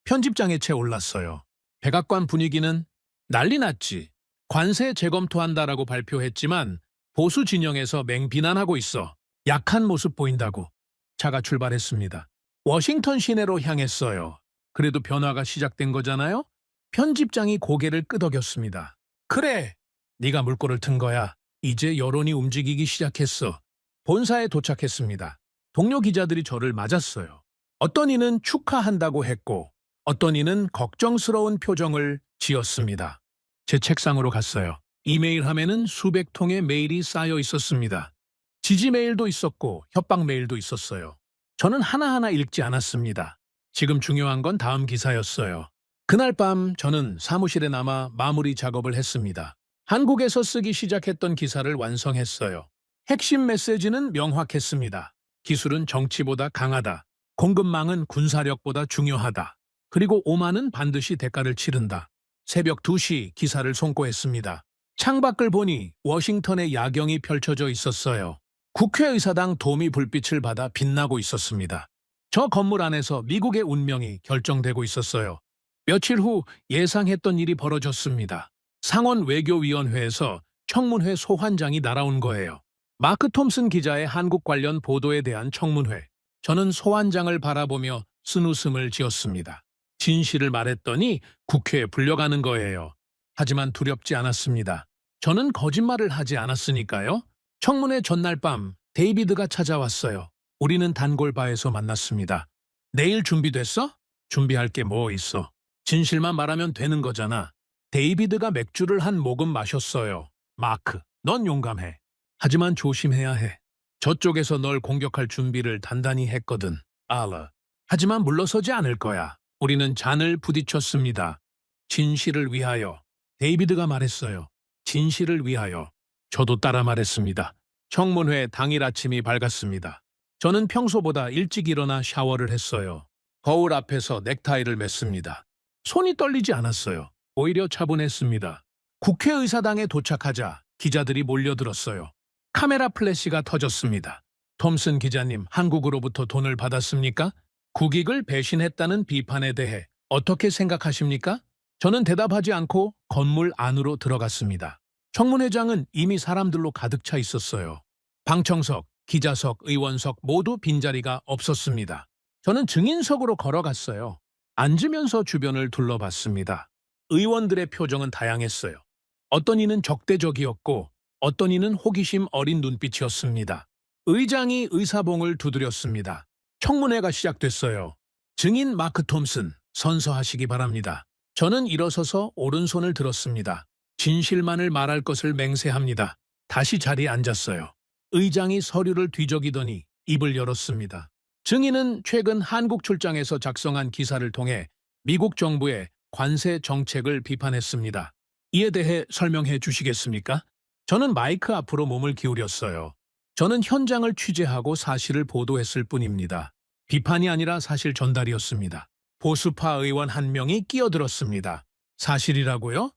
편집장의 채 올랐어요. 백악관 분위기는 난리 났지. 관세 재검토한다라고 발표했지만 보수 진영에서 맹비난하고 있어. 약한 모습 보인다고. 차가 출발했습니다. 워싱턴 시내로 향했어요. 그래도 변화가 시작된 거잖아요? 편집장이 고개를 끄덕였습니다. 그래, 네가 물꼬를 튼 거야. 이제 여론이 움직이기 시작했어. 본사에 도착했습니다. 동료 기자들이 저를 맞았어요. 어떤 이는 축하한다고 했고 어떤 이는 걱정스러운 표정을 지었습니다. 제 책상으로 갔어요. 이메일 함에는 수백 통의 메일이 쌓여 있었습니다. 지지 메일도 있었고 협박 메일도 있었어요. 저는 하나하나 읽지 않았습니다. 지금 중요한 건 다음 기사였어요. 그날 밤 저는 사무실에 남아 마무리 작업을 했습니다. 한국에서 쓰기 시작했던 기사를 완성했어요. 핵심 메시지는 명확했습니다. 기술은 정치보다 강하다. 공급망은 군사력보다 중요하다. 그리고 오만은 반드시 대가를 치른다. 새벽 2시 기사를 송고했습니다. 창밖을 보니 워싱턴의 야경이 펼쳐져 있었어요. 국회의사당 도미 불빛을 받아 빛나고 있었습니다. 저 건물 안에서 미국의 운명이 결정되고 있었어요. 며칠 후 예상했던 일이 벌어졌습니다. 상원 외교위원회에서 청문회 소환장이 날아온 거예요. 마크 톰슨 기자의 한국 관련 보도에 대한 청문회. 저는 소환장을 바라보며 쓴웃음을 지었습니다. 진실을 말했더니 국회에 불려가는 거예요. 하지만 두렵지 않았습니다. 저는 거짓말을 하지 않았으니까요. 청문회 전날 밤 데이비드가 찾아왔어요. 우리는 단골바에서 만났습니다. 내일 준비됐어? 준비할 게 뭐 있어? 진실만 말하면 되는 거잖아. 데이비드가 맥주를 한 모금 마셨어요. 마크, 넌 용감해. 하지만 조심해야 해. 저쪽에서 널 공격할 준비를 단단히 했거든. 알아. 하지만 물러서지 않을 거야. 우리는 잔을 부딪혔습니다. 진실을 위하여. 데이비드가 말했어요. 진실을 위하여. 저도 따라 말했습니다. 청문회 당일 아침이 밝았습니다. 저는 평소보다 일찍 일어나 샤워를 했어요. 거울 앞에서 넥타이를 맸습니다. 손이 떨리지 않았어요. 오히려 차분했습니다. 국회의사당에 도착하자 기자들이 몰려들었어요. 카메라 플래시가 터졌습니다. 톰슨 기자님, 한국으로부터 돈을 받았습니까? 국익을 배신했다는 비판에 대해 어떻게 생각하십니까? 저는 대답하지 않고 건물 안으로 들어갔습니다. 청문회장은 이미 사람들로 가득 차 있었어요. 방청석, 기자석, 의원석 모두 빈자리가 없었습니다. 저는 증인석으로 걸어갔어요. 앉으면서 주변을 둘러봤습니다. 의원들의 표정은 다양했어요. 어떤 이는 적대적이었고 어떤 이는 호기심 어린 눈빛이었습니다. 의장이 의사봉을 두드렸습니다. 청문회가 시작됐어요. 증인 마크 톰슨, 선서하시기 바랍니다. 저는 일어서서 오른손을 들었습니다. 진실만을 말할 것을 맹세합니다. 다시 자리에 앉았어요. 의장이 서류를 뒤적이더니 입을 열었습니다. 증인은 최근 한국 출장에서 작성한 기사를 통해 미국 정부의 관세 정책을 비판했습니다. 이에 대해 설명해 주시겠습니까? 저는 마이크 앞으로 몸을 기울였어요. 저는 현장을 취재하고 사실을 보도했을 뿐입니다. 비판이 아니라 사실 전달이었습니다. 보수파 의원 한 명이 끼어들었습니다. 사실이라고요?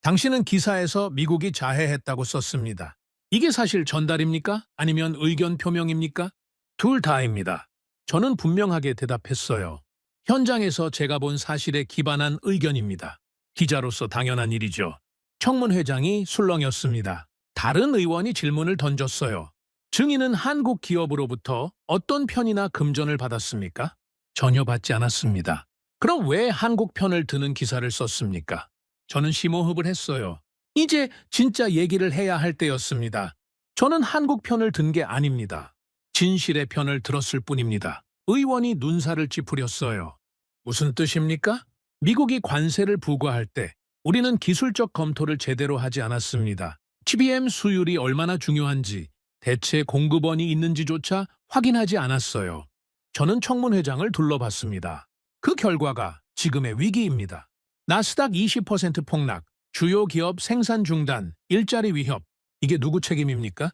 당신은 기사에서 미국이 자해했다고 썼습니다. 이게 사실 전달입니까? 아니면 의견 표명입니까? 둘 다입니다. 저는 분명하게 대답했어요. 현장에서 제가 본 사실에 기반한 의견입니다. 기자로서 당연한 일이죠. 청문회장이 술렁였습니다. 다른 의원이 질문을 던졌어요. 증인은 한국 기업으로부터 어떤 편이나 금전을 받았습니까? 전혀 받지 않았습니다. 그럼 왜 한국 편을 드는 기사를 썼습니까? 저는 심호흡을 했어요. 이제 진짜 얘기를 해야 할 때였습니다. 저는 한국 편을 든 게 아닙니다. 진실의 편을 들었을 뿐입니다. 의원이 눈살을 찌푸렸어요. 무슨 뜻입니까? 미국이 관세를 부과할 때 우리는 기술적 검토를 제대로 하지 않았습니다. TBM 수율이 얼마나 중요한지, 대체 공급원이 있는지조차 확인하지 않았어요. 저는 청문회장을 둘러봤습니다. 그 결과가 지금의 위기입니다. 나스닥 20% 폭락, 주요 기업 생산 중단, 일자리 위협. 이게 누구 책임입니까?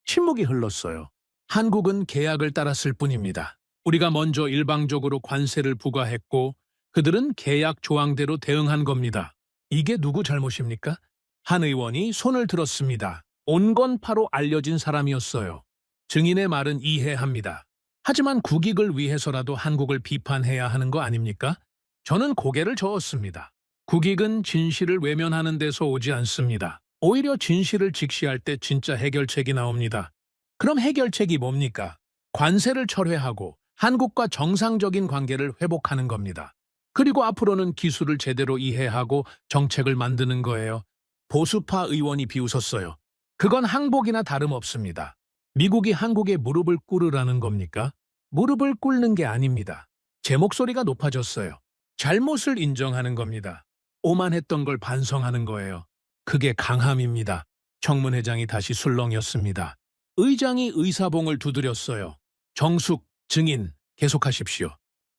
침묵이 흘렀어요. 한국은 계약을 따랐을 뿐입니다. 우리가 먼저 일방적으로 관세를 부과했고 그들은 계약 조항대로 대응한 겁니다. 이게 누구 잘못입니까? 한 의원이 손을 들었습니다. 온건파로 알려진 사람이었어요. 증인의 말은 이해합니다. 하지만 국익을 위해서라도 한국을 비판해야 하는 거 아닙니까? 저는 고개를 저었습니다. 국익은 진실을 외면하는 데서 오지 않습니다. 오히려 진실을 직시할 때 진짜 해결책이 나옵니다. 그럼 해결책이 뭡니까? 관세를 철회하고 한국과 정상적인 관계를 회복하는 겁니다. 그리고 앞으로는 기술을 제대로 이해하고 정책을 만드는 거예요. 보수파 의원이 비웃었어요. 그건 항복이나 다름없습니다. 미국이 한국에 무릎을 꿇으라는 겁니까? 무릎을 꿇는 게 아닙니다. 제 목소리가 높아졌어요. 잘못을 인정하는 겁니다. 오만했던 걸 반성하는 거예요. 그게 강함입니다. 청문회장이 다시 술렁였습니다. 의장이 의사봉을 두드렸어요. 정숙, 증인, 계속하십시오.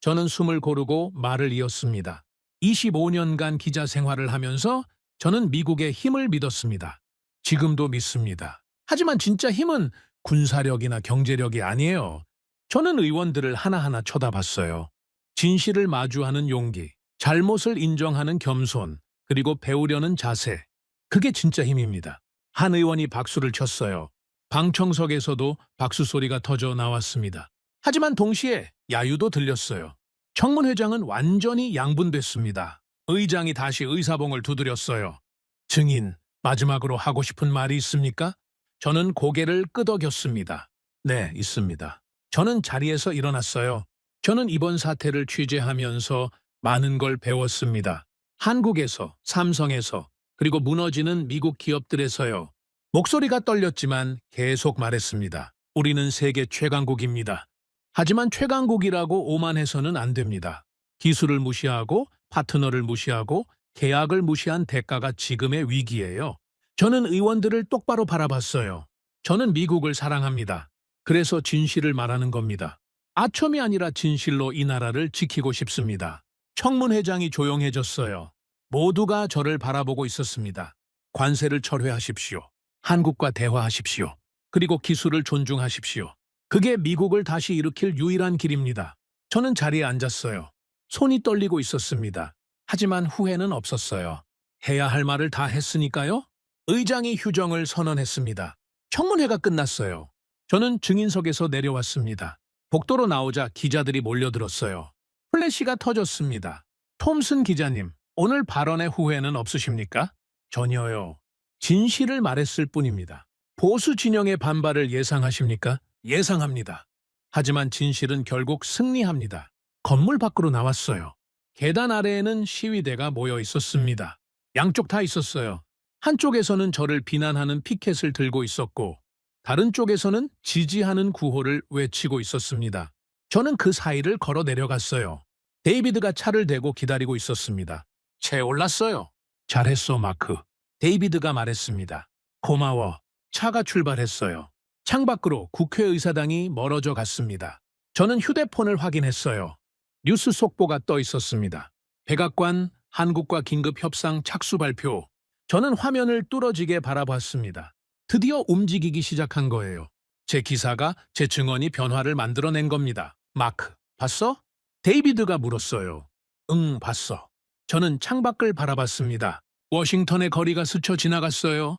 저는 숨을 고르고 말을 이었습니다. 25년간 기자 생활을 하면서 저는 미국의 힘을 믿었습니다. 지금도 믿습니다. 하지만 진짜 힘은 군사력이나 경제력이 아니에요. 저는 의원들을 하나하나 쳐다봤어요. 진실을 마주하는 용기, 잘못을 인정하는 겸손, 그리고 배우려는 자세. 그게 진짜 힘입니다. 한 의원이 박수를 쳤어요. 방청석에서도 박수 소리가 터져 나왔습니다. 하지만 동시에 야유도 들렸어요. 청문회장은 완전히 양분됐습니다. 의장이 다시 의사봉을 두드렸어요. 증인, 마지막으로 하고 싶은 말이 있습니까? 저는 고개를 끄덕였습니다. 네, 있습니다. 저는 자리에서 일어났어요. 저는 이번 사태를 취재하면서 많은 걸 배웠습니다. 한국에서, 삼성에서, 그리고 무너지는 미국 기업들에서요. 목소리가 떨렸지만 계속 말했습니다. 우리는 세계 최강국입니다. 하지만 최강국이라고 오만해서는 안 됩니다. 기술을 무시하고 파트너를 무시하고 계약을 무시한 대가가 지금의 위기예요. 저는 의원들을 똑바로 바라봤어요. 저는 미국을 사랑합니다. 그래서 진실을 말하는 겁니다. 아첨이 아니라 진실로 이 나라를 지키고 싶습니다. 청문회장이 조용해졌어요. 모두가 저를 바라보고 있었습니다. 관세를 철회하십시오. 한국과 대화하십시오. 그리고 기술을 존중하십시오. 그게 미국을 다시 일으킬 유일한 길입니다. 저는 자리에 앉았어요. 손이 떨리고 있었습니다. 하지만 후회는 없었어요. 해야 할 말을 다 했으니까요. 의장이 휴정을 선언했습니다. 청문회가 끝났어요. 저는 증인석에서 내려왔습니다. 복도로 나오자 기자들이 몰려들었어요. 플래시가 터졌습니다. 톰슨 기자님, 오늘 발언의 후회는 없으십니까? 전혀요. 진실을 말했을 뿐입니다. 보수 진영의 반발을 예상하십니까? 예상합니다. 하지만 진실은 결국 승리합니다. 건물 밖으로 나왔어요. 계단 아래에는 시위대가 모여 있었습니다. 양쪽 다 있었어요. 한쪽에서는 저를 비난하는 피켓을 들고 있었고 다른 쪽에서는 지지하는 구호를 외치고 있었습니다. 저는 그 사이를 걸어 내려갔어요. 데이비드가 차를 대고 기다리고 있었습니다. 채 올랐어요. 잘했어, 마크. 데이비드가 말했습니다. 고마워. 차가 출발했어요. 창밖으로 국회의사당이 멀어져 갔습니다. 저는 휴대폰을 확인했어요. 뉴스 속보가 떠 있었습니다. 백악관 한국과 긴급 협상 착수 발표. 저는 화면을 뚫어지게 바라봤습니다. 드디어 움직이기 시작한 거예요. 제 기사가 제 증언이 변화를 만들어낸 겁니다. 마크, 봤어? 데이비드가 물었어요. 응, 봤어. 저는 창밖을 바라봤습니다. 워싱턴의 거리가 스쳐 지나갔어요.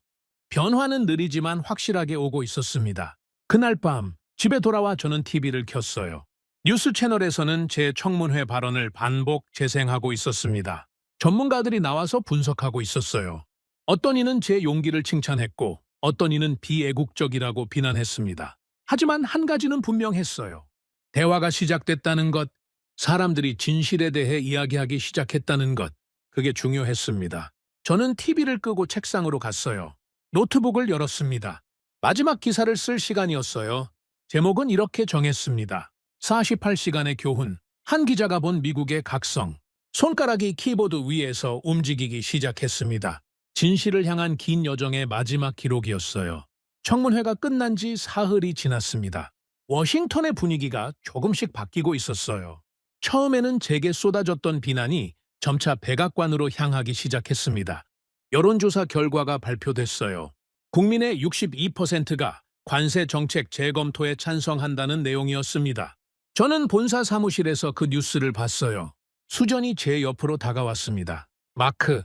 변화는 느리지만 확실하게 오고 있었습니다. 그날 밤 집에 돌아와 저는 TV를 켰어요. 뉴스 채널에서는 제 청문회 발언을 반복 재생하고 있었습니다. 전문가들이 나와서 분석하고 있었어요. 어떤 이는 제 용기를 칭찬했고 어떤 이는 비애국적이라고 비난했습니다. 하지만 한 가지는 분명했어요. 대화가 시작됐다는 것, 사람들이 진실에 대해 이야기하기 시작했다는 것, 그게 중요했습니다. 저는 TV를 끄고 책상으로 갔어요. 노트북을 열었습니다. 마지막 기사를 쓸 시간이었어요. 제목은 이렇게 정했습니다. 48시간의 교훈. 한 기자가 본 미국의 각성. 손가락이 키보드 위에서 움직이기 시작했습니다. 진실을 향한 긴 여정의 마지막 기록이었어요. 청문회가 끝난 지 사흘이 지났습니다. 워싱턴의 분위기가 조금씩 바뀌고 있었어요. 처음에는 제게 쏟아졌던 비난이 점차 백악관으로 향하기 시작했습니다. 여론조사 결과가 발표됐어요. 국민의 62%가 관세 정책 재검토에 찬성한다는 내용이었습니다. 저는 본사 사무실에서 그 뉴스를 봤어요. 수전이 제 옆으로 다가왔습니다. 마크,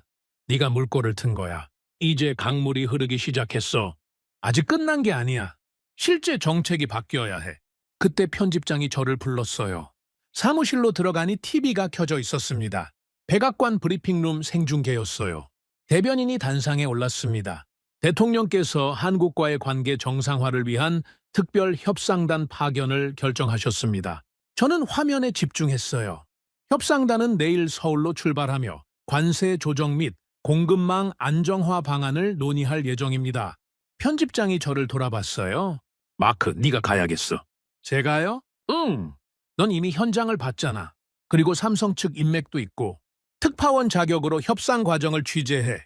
네가 물꼬를 튼 거야. 이제 강물이 흐르기 시작했어. 아직 끝난 게 아니야. 실제 정책이 바뀌어야 해. 그때 편집장이 저를 불렀어요. 사무실로 들어가니 TV가 켜져 있었습니다. 백악관 브리핑룸 생중계였어요. 대변인이 단상에 올랐습니다. 대통령께서 한국과의 관계 정상화를 위한 특별 협상단 파견을 결정하셨습니다. 저는 화면에 집중했어요. 협상단은 내일 서울로 출발하며 관세 조정 및 공급망 안정화 방안을 논의할 예정입니다. 편집장이 저를 돌아봤어요. 마크, 네가 가야겠어. 제가요? 응. 넌 이미 현장을 봤잖아. 그리고 삼성 측 인맥도 있고 특파원 자격으로 협상 과정을 취재해.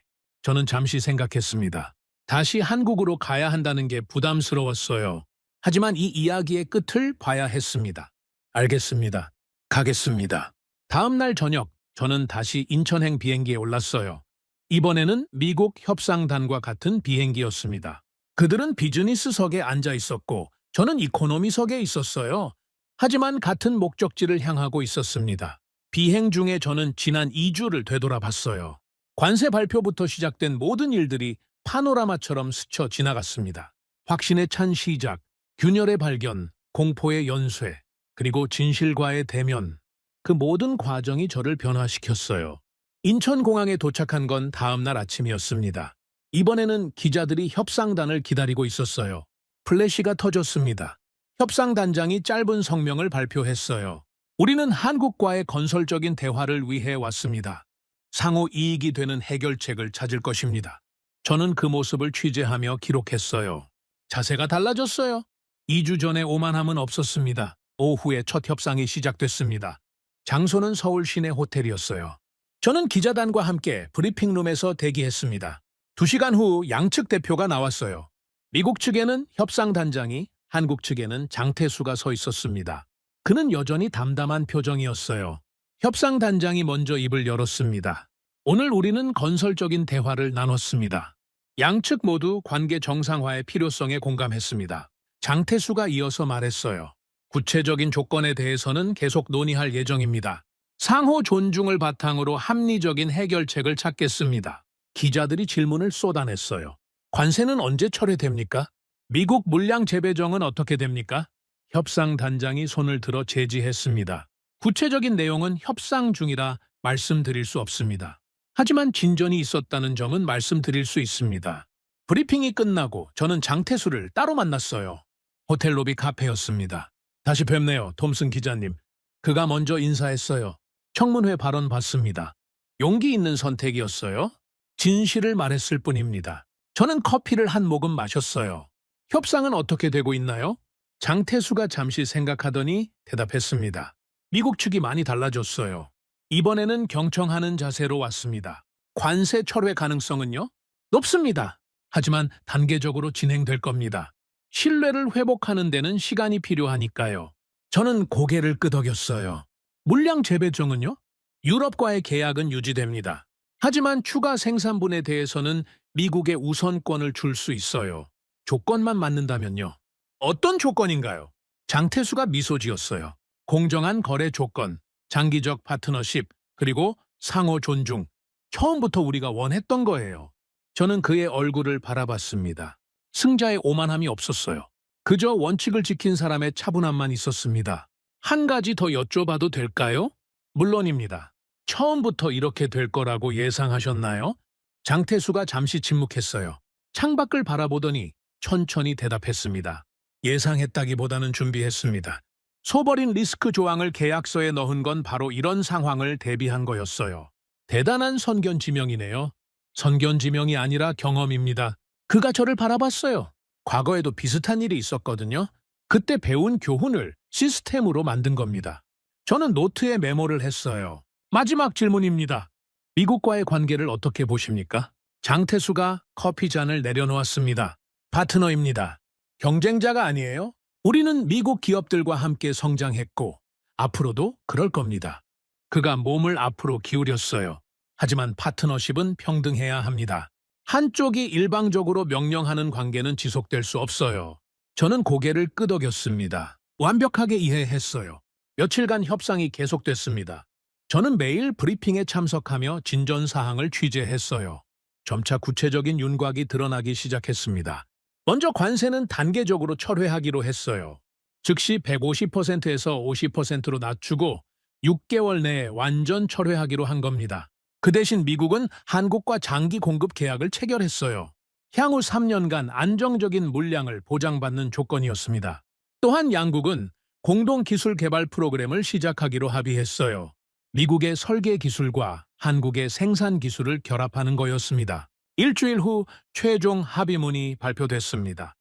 저는 잠시 생각했습니다. 다시 한국으로 가야 한다는 게 부담스러웠어요. 하지만 이 이야기의 끝을 봐야 했습니다. 알겠습니다. 가겠습니다. 다음 날 저녁, 저는 다시 인천행 비행기에 올랐어요. 이번에는 미국 협상단과 같은 비행기였습니다. 그들은 비즈니스석에 앉아 있었고 저는 이코노미석에 있었어요. 하지만 같은 목적지를 향하고 있었습니다. 비행 중에 저는 지난 2주를 되돌아봤어요. 관세 발표부터 시작된 모든 일들이 파노라마처럼 스쳐 지나갔습니다. 확신에 찬 시작, 균열의 발견, 공포의 연쇄, 그리고 진실과의 대면. 그 모든 과정이 저를 변화시켰어요. 인천공항에 도착한 건 다음 날 아침이었습니다. 이번에는 기자들이 협상단을 기다리고 있었어요. 플래시가 터졌습니다. 협상단장이 짧은 성명을 발표했어요. 우리는 한국과의 건설적인 대화를 위해 왔습니다. 상호 이익이 되는 해결책을 찾을 것입니다. 저는 그 모습을 취재하며 기록했어요. 자세가 달라졌어요. 2주 전에 오만함은 없었습니다. 오후에 첫 협상이 시작됐습니다. 장소는 서울 시내 호텔이었어요. 저는 기자단과 함께 브리핑룸에서 대기했습니다. 2시간 후 양측 대표가 나왔어요. 미국 측에는 협상단장이, 한국 측에는 장태수가 서 있었습니다. 그는 여전히 담담한 표정이었어요. 협상단장이 먼저 입을 열었습니다. 오늘 우리는 건설적인 대화를 나눴습니다. 양측 모두 관계 정상화의 필요성에 공감했습니다. 장태수가 이어서 말했어요. 구체적인 조건에 대해서는 계속 논의할 예정입니다. 상호 존중을 바탕으로 합리적인 해결책을 찾겠습니다. 기자들이 질문을 쏟아냈어요. 관세는 언제 철회됩니까? 미국 물량 재배정은 어떻게 됩니까? 협상단장이 손을 들어 제지했습니다. 구체적인 내용은 협상 중이라 말씀드릴 수 없습니다. 하지만 진전이 있었다는 점은 말씀드릴 수 있습니다. 브리핑이 끝나고 저는 장태수를 따로 만났어요. 호텔 로비 카페였습니다. 다시 뵙네요, 톰슨 기자님. 그가 먼저 인사했어요. 청문회 발언 받습니다. 용기 있는 선택이었어요. 진실을 말했을 뿐입니다. 저는 커피를 한 모금 마셨어요. 협상은 어떻게 되고 있나요? 장태수가 잠시 생각하더니 대답했습니다. 미국 측이 많이 달라졌어요. 이번에는 경청하는 자세로 왔습니다. 관세 철회 가능성은요? 높습니다. 하지만 단계적으로 진행될 겁니다. 신뢰를 회복하는 데는 시간이 필요하니까요. 저는 고개를 끄덕였어요. 물량 재배종은요? 유럽과의 계약은 유지됩니다. 하지만 추가 생산분에 대해서는 미국에 우선권을 줄 수 있어요. 조건만 맞는다면요. 어떤 조건인가요? 장태수가 미소 지었어요. 공정한 거래 조건, 장기적 파트너십, 그리고 상호 존중. 처음부터 우리가 원했던 거예요. 저는 그의 얼굴을 바라봤습니다. 승자의 오만함이 없었어요. 그저 원칙을 지킨 사람의 차분함만 있었습니다. 한 가지 더 여쭤봐도 될까요? 물론입니다. 처음부터 이렇게 될 거라고 예상하셨나요? 장태수가 잠시 침묵했어요. 창밖을 바라보더니 천천히 대답했습니다. 예상했다기보다는 준비했습니다. 소버린 리스크 조항을 계약서에 넣은 건 바로 이런 상황을 대비한 거였어요. 대단한 선견지명이네요. 선견지명이 아니라 경험입니다. 그가 저를 바라봤어요. 과거에도 비슷한 일이 있었거든요. 그때 배운 교훈을 시스템으로 만든 겁니다. 저는 노트에 메모를 했어요. 마지막 질문입니다. 미국과의 관계를 어떻게 보십니까? 장태수가 커피잔을 내려놓았습니다. 파트너입니다. 경쟁자가 아니에요. 우리는 미국 기업들과 함께 성장했고 앞으로도 그럴 겁니다. 그가 몸을 앞으로 기울였어요. 하지만 파트너십은 평등해야 합니다. 한쪽이 일방적으로 명령하는 관계는 지속될 수 없어요. 저는 고개를 끄덕였습니다. 완벽하게 이해했어요. 며칠간 협상이 계속됐습니다. 저는 매일 브리핑에 참석하며 진전 사항을 취재했어요. 점차 구체적인 윤곽이 드러나기 시작했습니다. 먼저 관세는 단계적으로 철회하기로 했어요. 즉시 150%에서 50%로 낮추고 6개월 내에 완전 철회하기로 한 겁니다. 그 대신 미국은 한국과 장기 공급 계약을 체결했어요. 향후 3년간 안정적인 물량을 보장받는 조건이었습니다. 또한 양국은 공동 기술 개발 프로그램을 시작하기로 합의했어요. 미국의 설계 기술과 한국의 생산 기술을 결합하는 거였습니다. 일주일 후 최종 합의문이 발표됐습니다.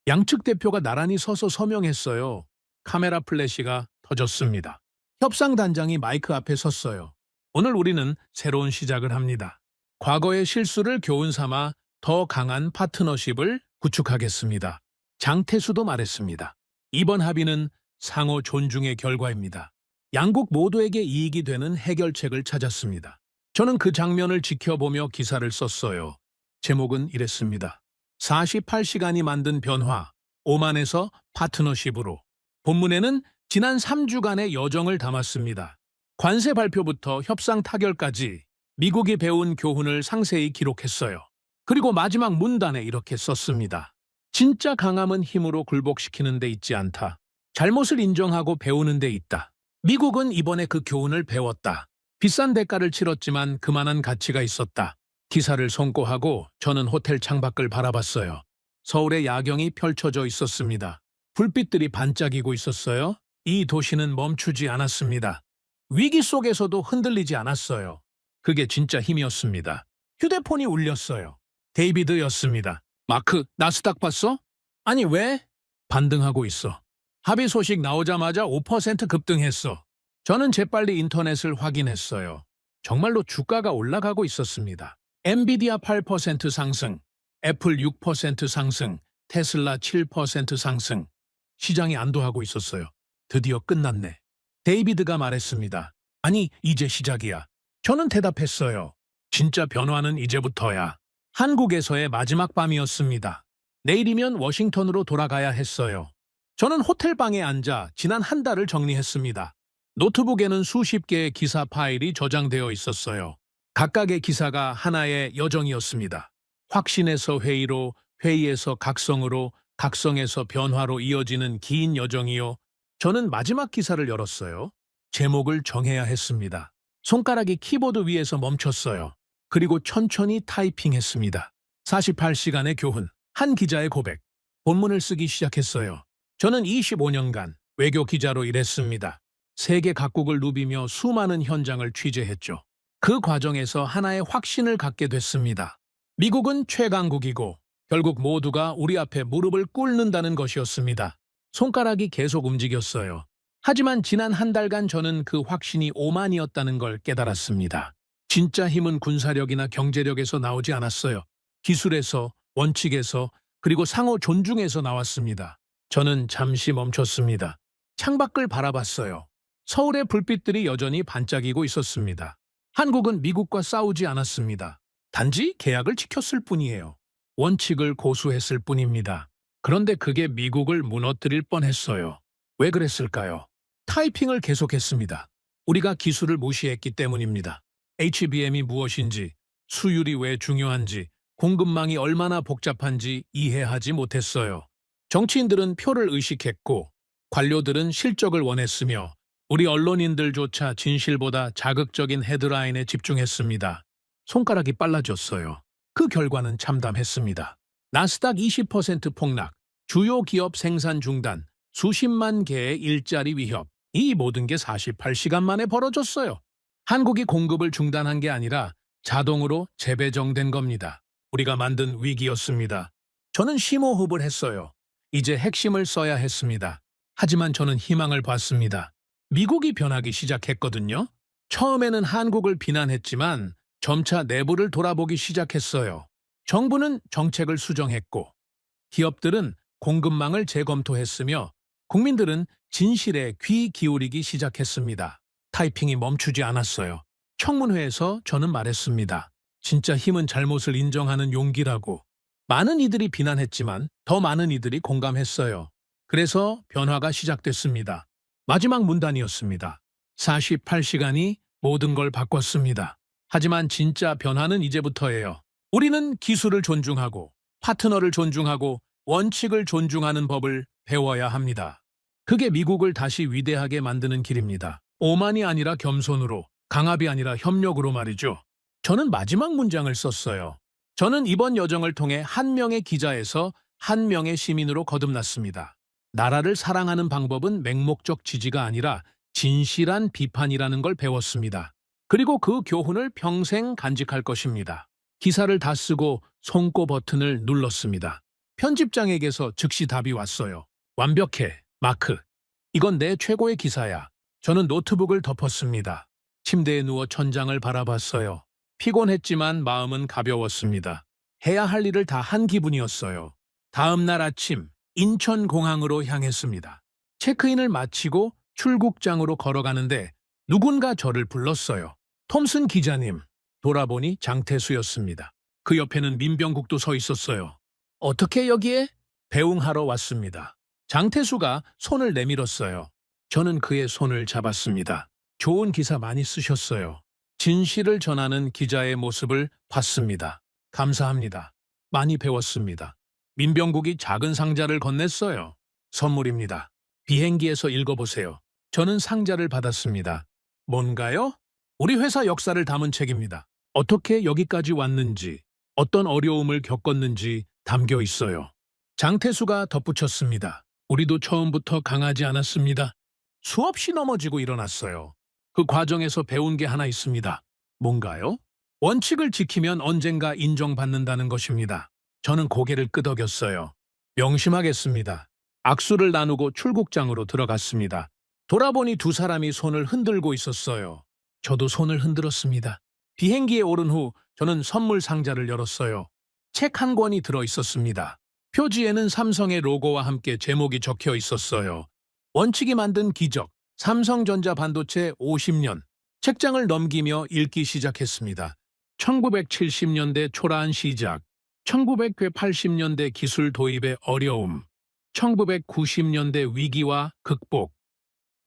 양측 대표가 나란히 서서 서명했어요. 카메라 플래시가 터졌습니다. 협상단장이 마이크 앞에 섰어요. 오늘 우리는 새로운 시작을 합니다. 과거의 실수를 교훈 삼아 더 강한 파트너십을 구축하겠습니다. 장태수도 말했습니다. 이번 합의는 상호 존중의 결과입니다. 양국 모두에게 이익이 되는 해결책을 찾았습니다. 저는 그 장면을 지켜보며 기사를 썼어요. 제목은 이랬습니다. 48시간이 만든 변화, 오만에서 파트너십으로. 본문에는 지난 3주간의 여정을 담았습니다. 관세 발표부터 협상 타결까지 미국이 배운 교훈을 상세히 기록했어요. 그리고 마지막 문단에 이렇게 썼습니다. 진짜 강함은 힘으로 굴복시키는 데 있지 않다. 잘못을 인정하고 배우는 데 있다. 미국은 이번에 그 교훈을 배웠다. 비싼 대가를 치렀지만 그만한 가치가 있었다. 기사를 송고하고 저는 호텔 창밖을 바라봤어요. 서울의 야경이 펼쳐져 있었습니다. 불빛들이 반짝이고 있었어요. 이 도시는 멈추지 않았습니다. 위기 속에서도 흔들리지 않았어요. 그게 진짜 힘이었습니다. 휴대폰이 울렸어요. 데이비드였습니다. 마크, 나스닥 봤어? 아니 왜? 반등하고 있어. 합의 소식 나오자마자 5% 급등했어. 저는 재빨리 인터넷을 확인했어요. 정말로 주가가 올라가고 있었습니다. 엔비디아 8% 상승, 애플 6% 상승, 테슬라 7% 상승. 시장이 안도하고 있었어요. 드디어 끝났네. 데이비드가 말했습니다. 아니, 이제 시작이야. 저는 대답했어요. 진짜 변화는 이제부터야. 한국에서의 마지막 밤이었습니다. 내일이면 워싱턴으로 돌아가야 했어요. 저는 호텔방에 앉아 지난 한 달을 정리했습니다. 노트북에는 수십 개의 기사 파일이 저장되어 있었어요. 각각의 기사가 하나의 여정이었습니다. 확신에서 회의로, 회의에서 각성으로, 각성에서 변화로 이어지는 긴 여정이요. 저는 마지막 기사를 열었어요. 제목을 정해야 했습니다. 손가락이 키보드 위에서 멈췄어요. 그리고 천천히 타이핑했습니다. 48시간의 교훈, 한 기자의 고백. 본문을 쓰기 시작했어요. 저는 25년간 외교 기자로 일했습니다. 세계 각국을 누비며 수많은 현장을 취재했죠. 그 과정에서 하나의 확신을 갖게 됐습니다. 미국은 최강국이고 결국 모두가 우리 앞에 무릎을 꿇는다는 것이었습니다. 손가락이 계속 움직였어요. 하지만 지난 한 달간 저는 그 확신이 오만이었다는 걸 깨달았습니다. 진짜 힘은 군사력이나 경제력에서 나오지 않았어요. 기술에서, 원칙에서, 그리고 상호 존중에서 나왔습니다. 저는 잠시 멈췄습니다. 창밖을 바라봤어요. 서울의 불빛들이 여전히 반짝이고 있었습니다. 한국은 미국과 싸우지 않았습니다. 단지 계약을 지켰을 뿐이에요. 원칙을 고수했을 뿐입니다. 그런데 그게 미국을 무너뜨릴 뻔했어요. 왜 그랬을까요? 타이핑을 계속했습니다. 우리가 기술을 무시했기 때문입니다. HBM이 무엇인지, 수율이 왜 중요한지, 공급망이 얼마나 복잡한지 이해하지 못했어요. 정치인들은 표를 의식했고 관료들은 실적을 원했으며 우리 언론인들조차 진실보다 자극적인 헤드라인에 집중했습니다. 손가락이 빨라졌어요. 그 결과는 참담했습니다. 나스닥 20% 폭락, 주요 기업 생산 중단, 수십만 개의 일자리 위협, 이 모든 게 48시간 만에 벌어졌어요. 한국이 공급을 중단한 게 아니라 자동으로 재배정된 겁니다. 우리가 만든 위기였습니다. 저는 심호흡을 했어요. 이제 핵심을 써야 했습니다. 하지만 저는 희망을 봤습니다. 미국이 변하기 시작했거든요. 처음에는 한국을 비난했지만 점차 내부를 돌아보기 시작했어요. 정부는 정책을 수정했고 기업들은 공급망을 재검토했으며 국민들은 진실에 귀 기울이기 시작했습니다. 타이핑이 멈추지 않았어요. 청문회에서 저는 말했습니다. 진짜 힘은 잘못을 인정하는 용기라고. 많은 이들이 비난했지만 더 많은 이들이 공감했어요. 그래서 변화가 시작됐습니다. 마지막 문단이었습니다. 48시간이 모든 걸 바꿨습니다. 하지만 진짜 변화는 이제부터예요. 우리는 기술을 존중하고 파트너를 존중하고 원칙을 존중하는 법을 배워야 합니다. 그게 미국을 다시 위대하게 만드는 길입니다. 오만이 아니라 겸손으로, 강압이 아니라 협력으로 말이죠. 저는 마지막 문장을 썼어요. 저는 이번 여정을 통해 한 명의 기자에서 한 명의 시민으로 거듭났습니다. 나라를 사랑하는 방법은 맹목적 지지가 아니라 진실한 비판이라는 걸 배웠습니다. 그리고 그 교훈을 평생 간직할 것입니다. 기사를 다 쓰고 송고 버튼을 눌렀습니다. 편집장에게서 즉시 답이 왔어요. 완벽해, 마크. 이건 내 최고의 기사야. 저는 노트북을 덮었습니다. 침대에 누워 천장을 바라봤어요. 피곤했지만 마음은 가벼웠습니다. 해야 할 일을 다 한 기분이었어요. 다음 날 아침 인천공항으로 향했습니다. 체크인을 마치고 출국장으로 걸어가는데 누군가 저를 불렀어요. 톰슨 기자님. 돌아보니 장태수였습니다. 그 옆에는 민병국도 서 있었어요. 어떻게 여기에? 배웅하러 왔습니다. 장태수가 손을 내밀었어요. 저는 그의 손을 잡았습니다. 좋은 기사 많이 쓰셨어요. 진실을 전하는 기자의 모습을 봤습니다. 감사합니다. 많이 배웠습니다. 민병국이 작은 상자를 건넸어요. 선물입니다. 비행기에서 읽어보세요. 저는 상자를 받았습니다. 뭔가요? 우리 회사 역사를 담은 책입니다. 어떻게 여기까지 왔는지, 어떤 어려움을 겪었는지 담겨 있어요. 장태수가 덧붙였습니다. 우리도 처음부터 강하지 않았습니다. 수없이 넘어지고 일어났어요. 그 과정에서 배운 게 하나 있습니다. 뭔가요? 원칙을 지키면 언젠가 인정받는다는 것입니다. 저는 고개를 끄덕였어요. 명심하겠습니다. 악수를 나누고 출국장으로 들어갔습니다. 돌아보니 두 사람이 손을 흔들고 있었어요. 저도 손을 흔들었습니다. 비행기에 오른 후 저는 선물 상자를 열었어요. 책 한 권이 들어 있었습니다. 표지에는 삼성의 로고와 함께 제목이 적혀 있었어요. 원칙이 만든 기적, 삼성전자 반도체 50년. 책장을 넘기며 읽기 시작했습니다. 1970년대 초라한 시작, 1980년대 기술 도입의 어려움, 1990년대 위기와 극복,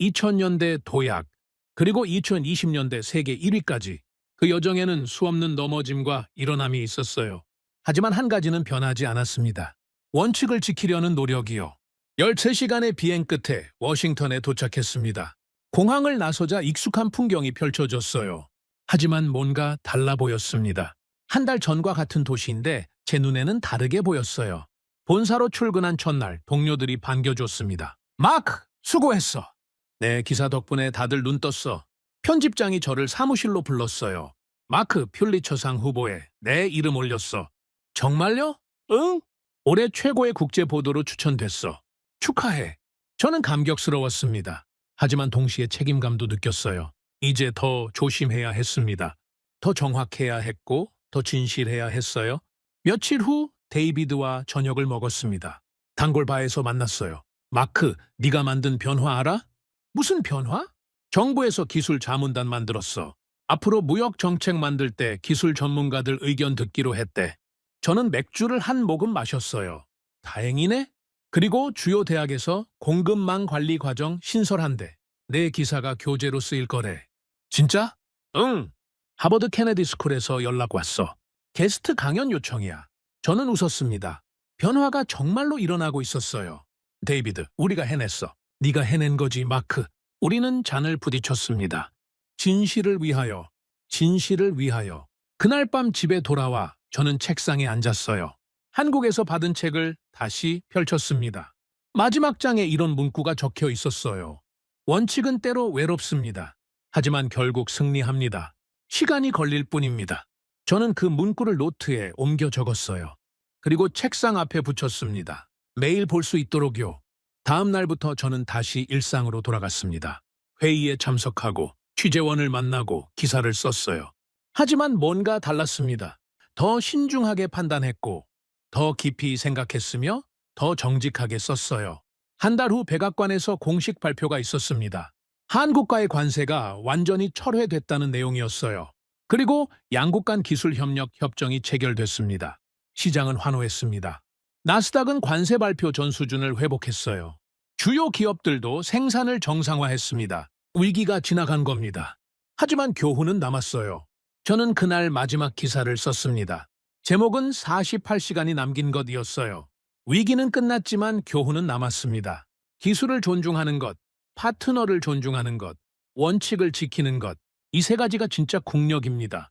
2000년대 도약, 그리고 2020년대 세계 1위까지. 그 여정에는 수없는 넘어짐과 일어남이 있었어요. 하지만 한 가지는 변하지 않았습니다. 원칙을 지키려는 노력이요. 13시간의 비행 끝에 워싱턴에 도착했습니다. 공항을 나서자 익숙한 풍경이 펼쳐졌어요. 하지만 뭔가 달라 보였습니다. 한 달 전과 같은 도시인데 제 눈에는 다르게 보였어요. 본사로 출근한 첫날 동료들이 반겨줬습니다. 마크, 수고했어. 내 기사 덕분에 다들 눈 떴어. 편집장이 저를 사무실로 불렀어요. 마크 퓰리처상 후보에 내 이름 올렸어. 정말요? 응? 올해 최고의 국제 보도로 추천됐어. 축하해. 저는 감격스러웠습니다. 하지만 동시에 책임감도 느꼈어요. 이제 더 조심해야 했습니다. 더 정확해야 했고 더 진실해야 했어요. 며칠 후 데이비드와 저녁을 먹었습니다. 단골바에서 만났어요. 마크, 네가 만든 변화 알아? 무슨 변화? 정부에서 기술 자문단 만들었어. 앞으로 무역 정책 만들 때 기술 전문가들 의견 듣기로 했대. 저는 맥주를 한 모금 마셨어요. 다행이네? 그리고 주요 대학에서 공급망 관리 과정 신설한대. 내 기사가 교재로 쓰일 거래. 진짜? 응. 하버드 케네디 스쿨에서 연락 왔어. 게스트 강연 요청이야. 저는 웃었습니다. 변화가 정말로 일어나고 있었어요. 데이비드, 우리가 해냈어. 네가 해낸 거지, 마크. 우리는 잔을 부딪혔습니다. 진실을 위하여, 진실을 위하여. 그날 밤 집에 돌아와 저는 책상에 앉았어요. 한국에서 받은 책을 다시 펼쳤습니다. 마지막 장에 이런 문구가 적혀 있었어요. 원칙은 때로 외롭습니다. 하지만 결국 승리합니다. 시간이 걸릴 뿐입니다. 저는 그 문구를 노트에 옮겨 적었어요. 그리고 책상 앞에 붙였습니다. 매일 볼 수 있도록요. 다음 날부터 저는 다시 일상으로 돌아갔습니다. 회의에 참석하고 취재원을 만나고 기사를 썼어요. 하지만 뭔가 달랐습니다. 더 신중하게 판단했고 더 깊이 생각했으며 더 정직하게 썼어요. 한 달 후 백악관에서 공식 발표가 있었습니다. 한국과의 관세가 완전히 철회됐다는 내용이었어요. 그리고 양국 간 기술 협력 협정이 체결됐습니다. 시장은 환호했습니다. 나스닥은 관세 발표 전 수준을 회복했어요. 주요 기업들도 생산을 정상화했습니다. 위기가 지나간 겁니다. 하지만 교훈은 남았어요. 저는 그날 마지막 기사를 썼습니다. 제목은 48시간이 남긴 것이었어요. 위기는 끝났지만 교훈은 남았습니다. 기술을 존중하는 것, 파트너를 존중하는 것, 원칙을 지키는 것, 이 세 가지가 진짜 국력입니다.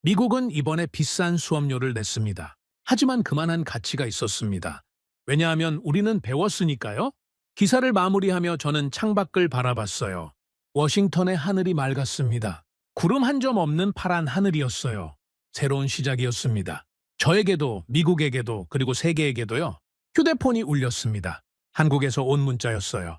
미국은 이번에 비싼 수업료를 냈습니다. 하지만 그만한 가치가 있었습니다. 왜냐하면 우리는 배웠으니까요. 기사를 마무리하며 저는 창밖을 바라봤어요. 워싱턴의 하늘이 맑았습니다. 구름 한 점 없는 파란 하늘이었어요. 새로운 시작이었습니다. 저에게도, 미국에게도, 그리고 세계에게도요. 휴대폰이 울렸습니다. 한국에서 온 문자였어요.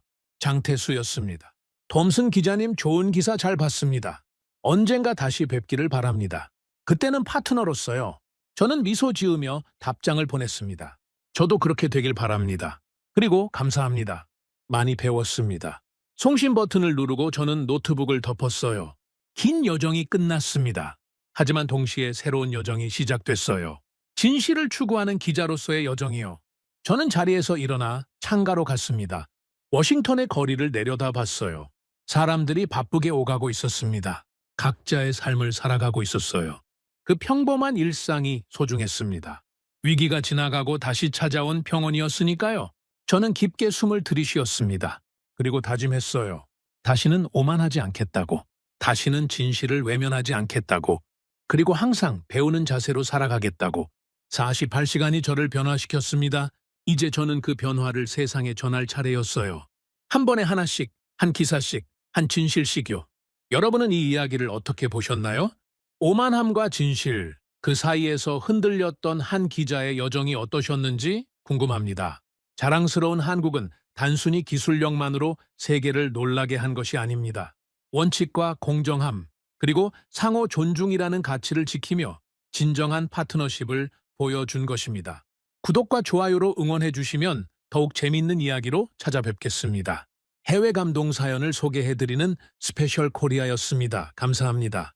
장태수였습니다. 톰슨 기자님 좋은 기사 잘 봤습니다. 언젠가 다시 뵙기를 바랍니다. 그때는 파트너로서요. 저는 미소 지으며 답장을 보냈습니다. 저도 그렇게 되길 바랍니다. 그리고 감사합니다. 많이 배웠습니다. 송신 버튼을 누르고 저는 노트북을 덮었어요. 긴 여정이 끝났습니다. 하지만 동시에 새로운 여정이 시작됐어요. 진실을 추구하는 기자로서의 여정이요. 저는 자리에서 일어나 창가로 갔습니다. 워싱턴의 거리를 내려다봤어요. 사람들이 바쁘게 오가고 있었습니다. 각자의 삶을 살아가고 있었어요. 그 평범한 일상이 소중했습니다. 위기가 지나가고 다시 찾아온 평온이었으니까요. 저는 깊게 숨을 들이쉬었습니다. 그리고 다짐했어요. 다시는 오만하지 않겠다고. 다시는 진실을 외면하지 않겠다고. 그리고 항상 배우는 자세로 살아가겠다고. 48시간이 저를 변화시켰습니다. 이제 저는 그 변화를 세상에 전할 차례였어요. 한 번에 하나씩, 한 기사씩, 한 진실씩요. 여러분은 이 이야기를 어떻게 보셨나요? 오만함과 진실, 그 사이에서 흔들렸던 한 기자의 여정이 어떠셨는지 궁금합니다. 자랑스러운 한국은 단순히 기술력만으로 세계를 놀라게 한 것이 아닙니다. 원칙과 공정함, 그리고 상호 존중이라는 가치를 지키며 진정한 파트너십을 보여준 것입니다. 구독과 좋아요로 응원해 주시면 더욱 재미있는 이야기로 찾아뵙겠습니다. 해외 감동 사연을 소개해드리는 스페셜 코리아였습니다. 감사합니다.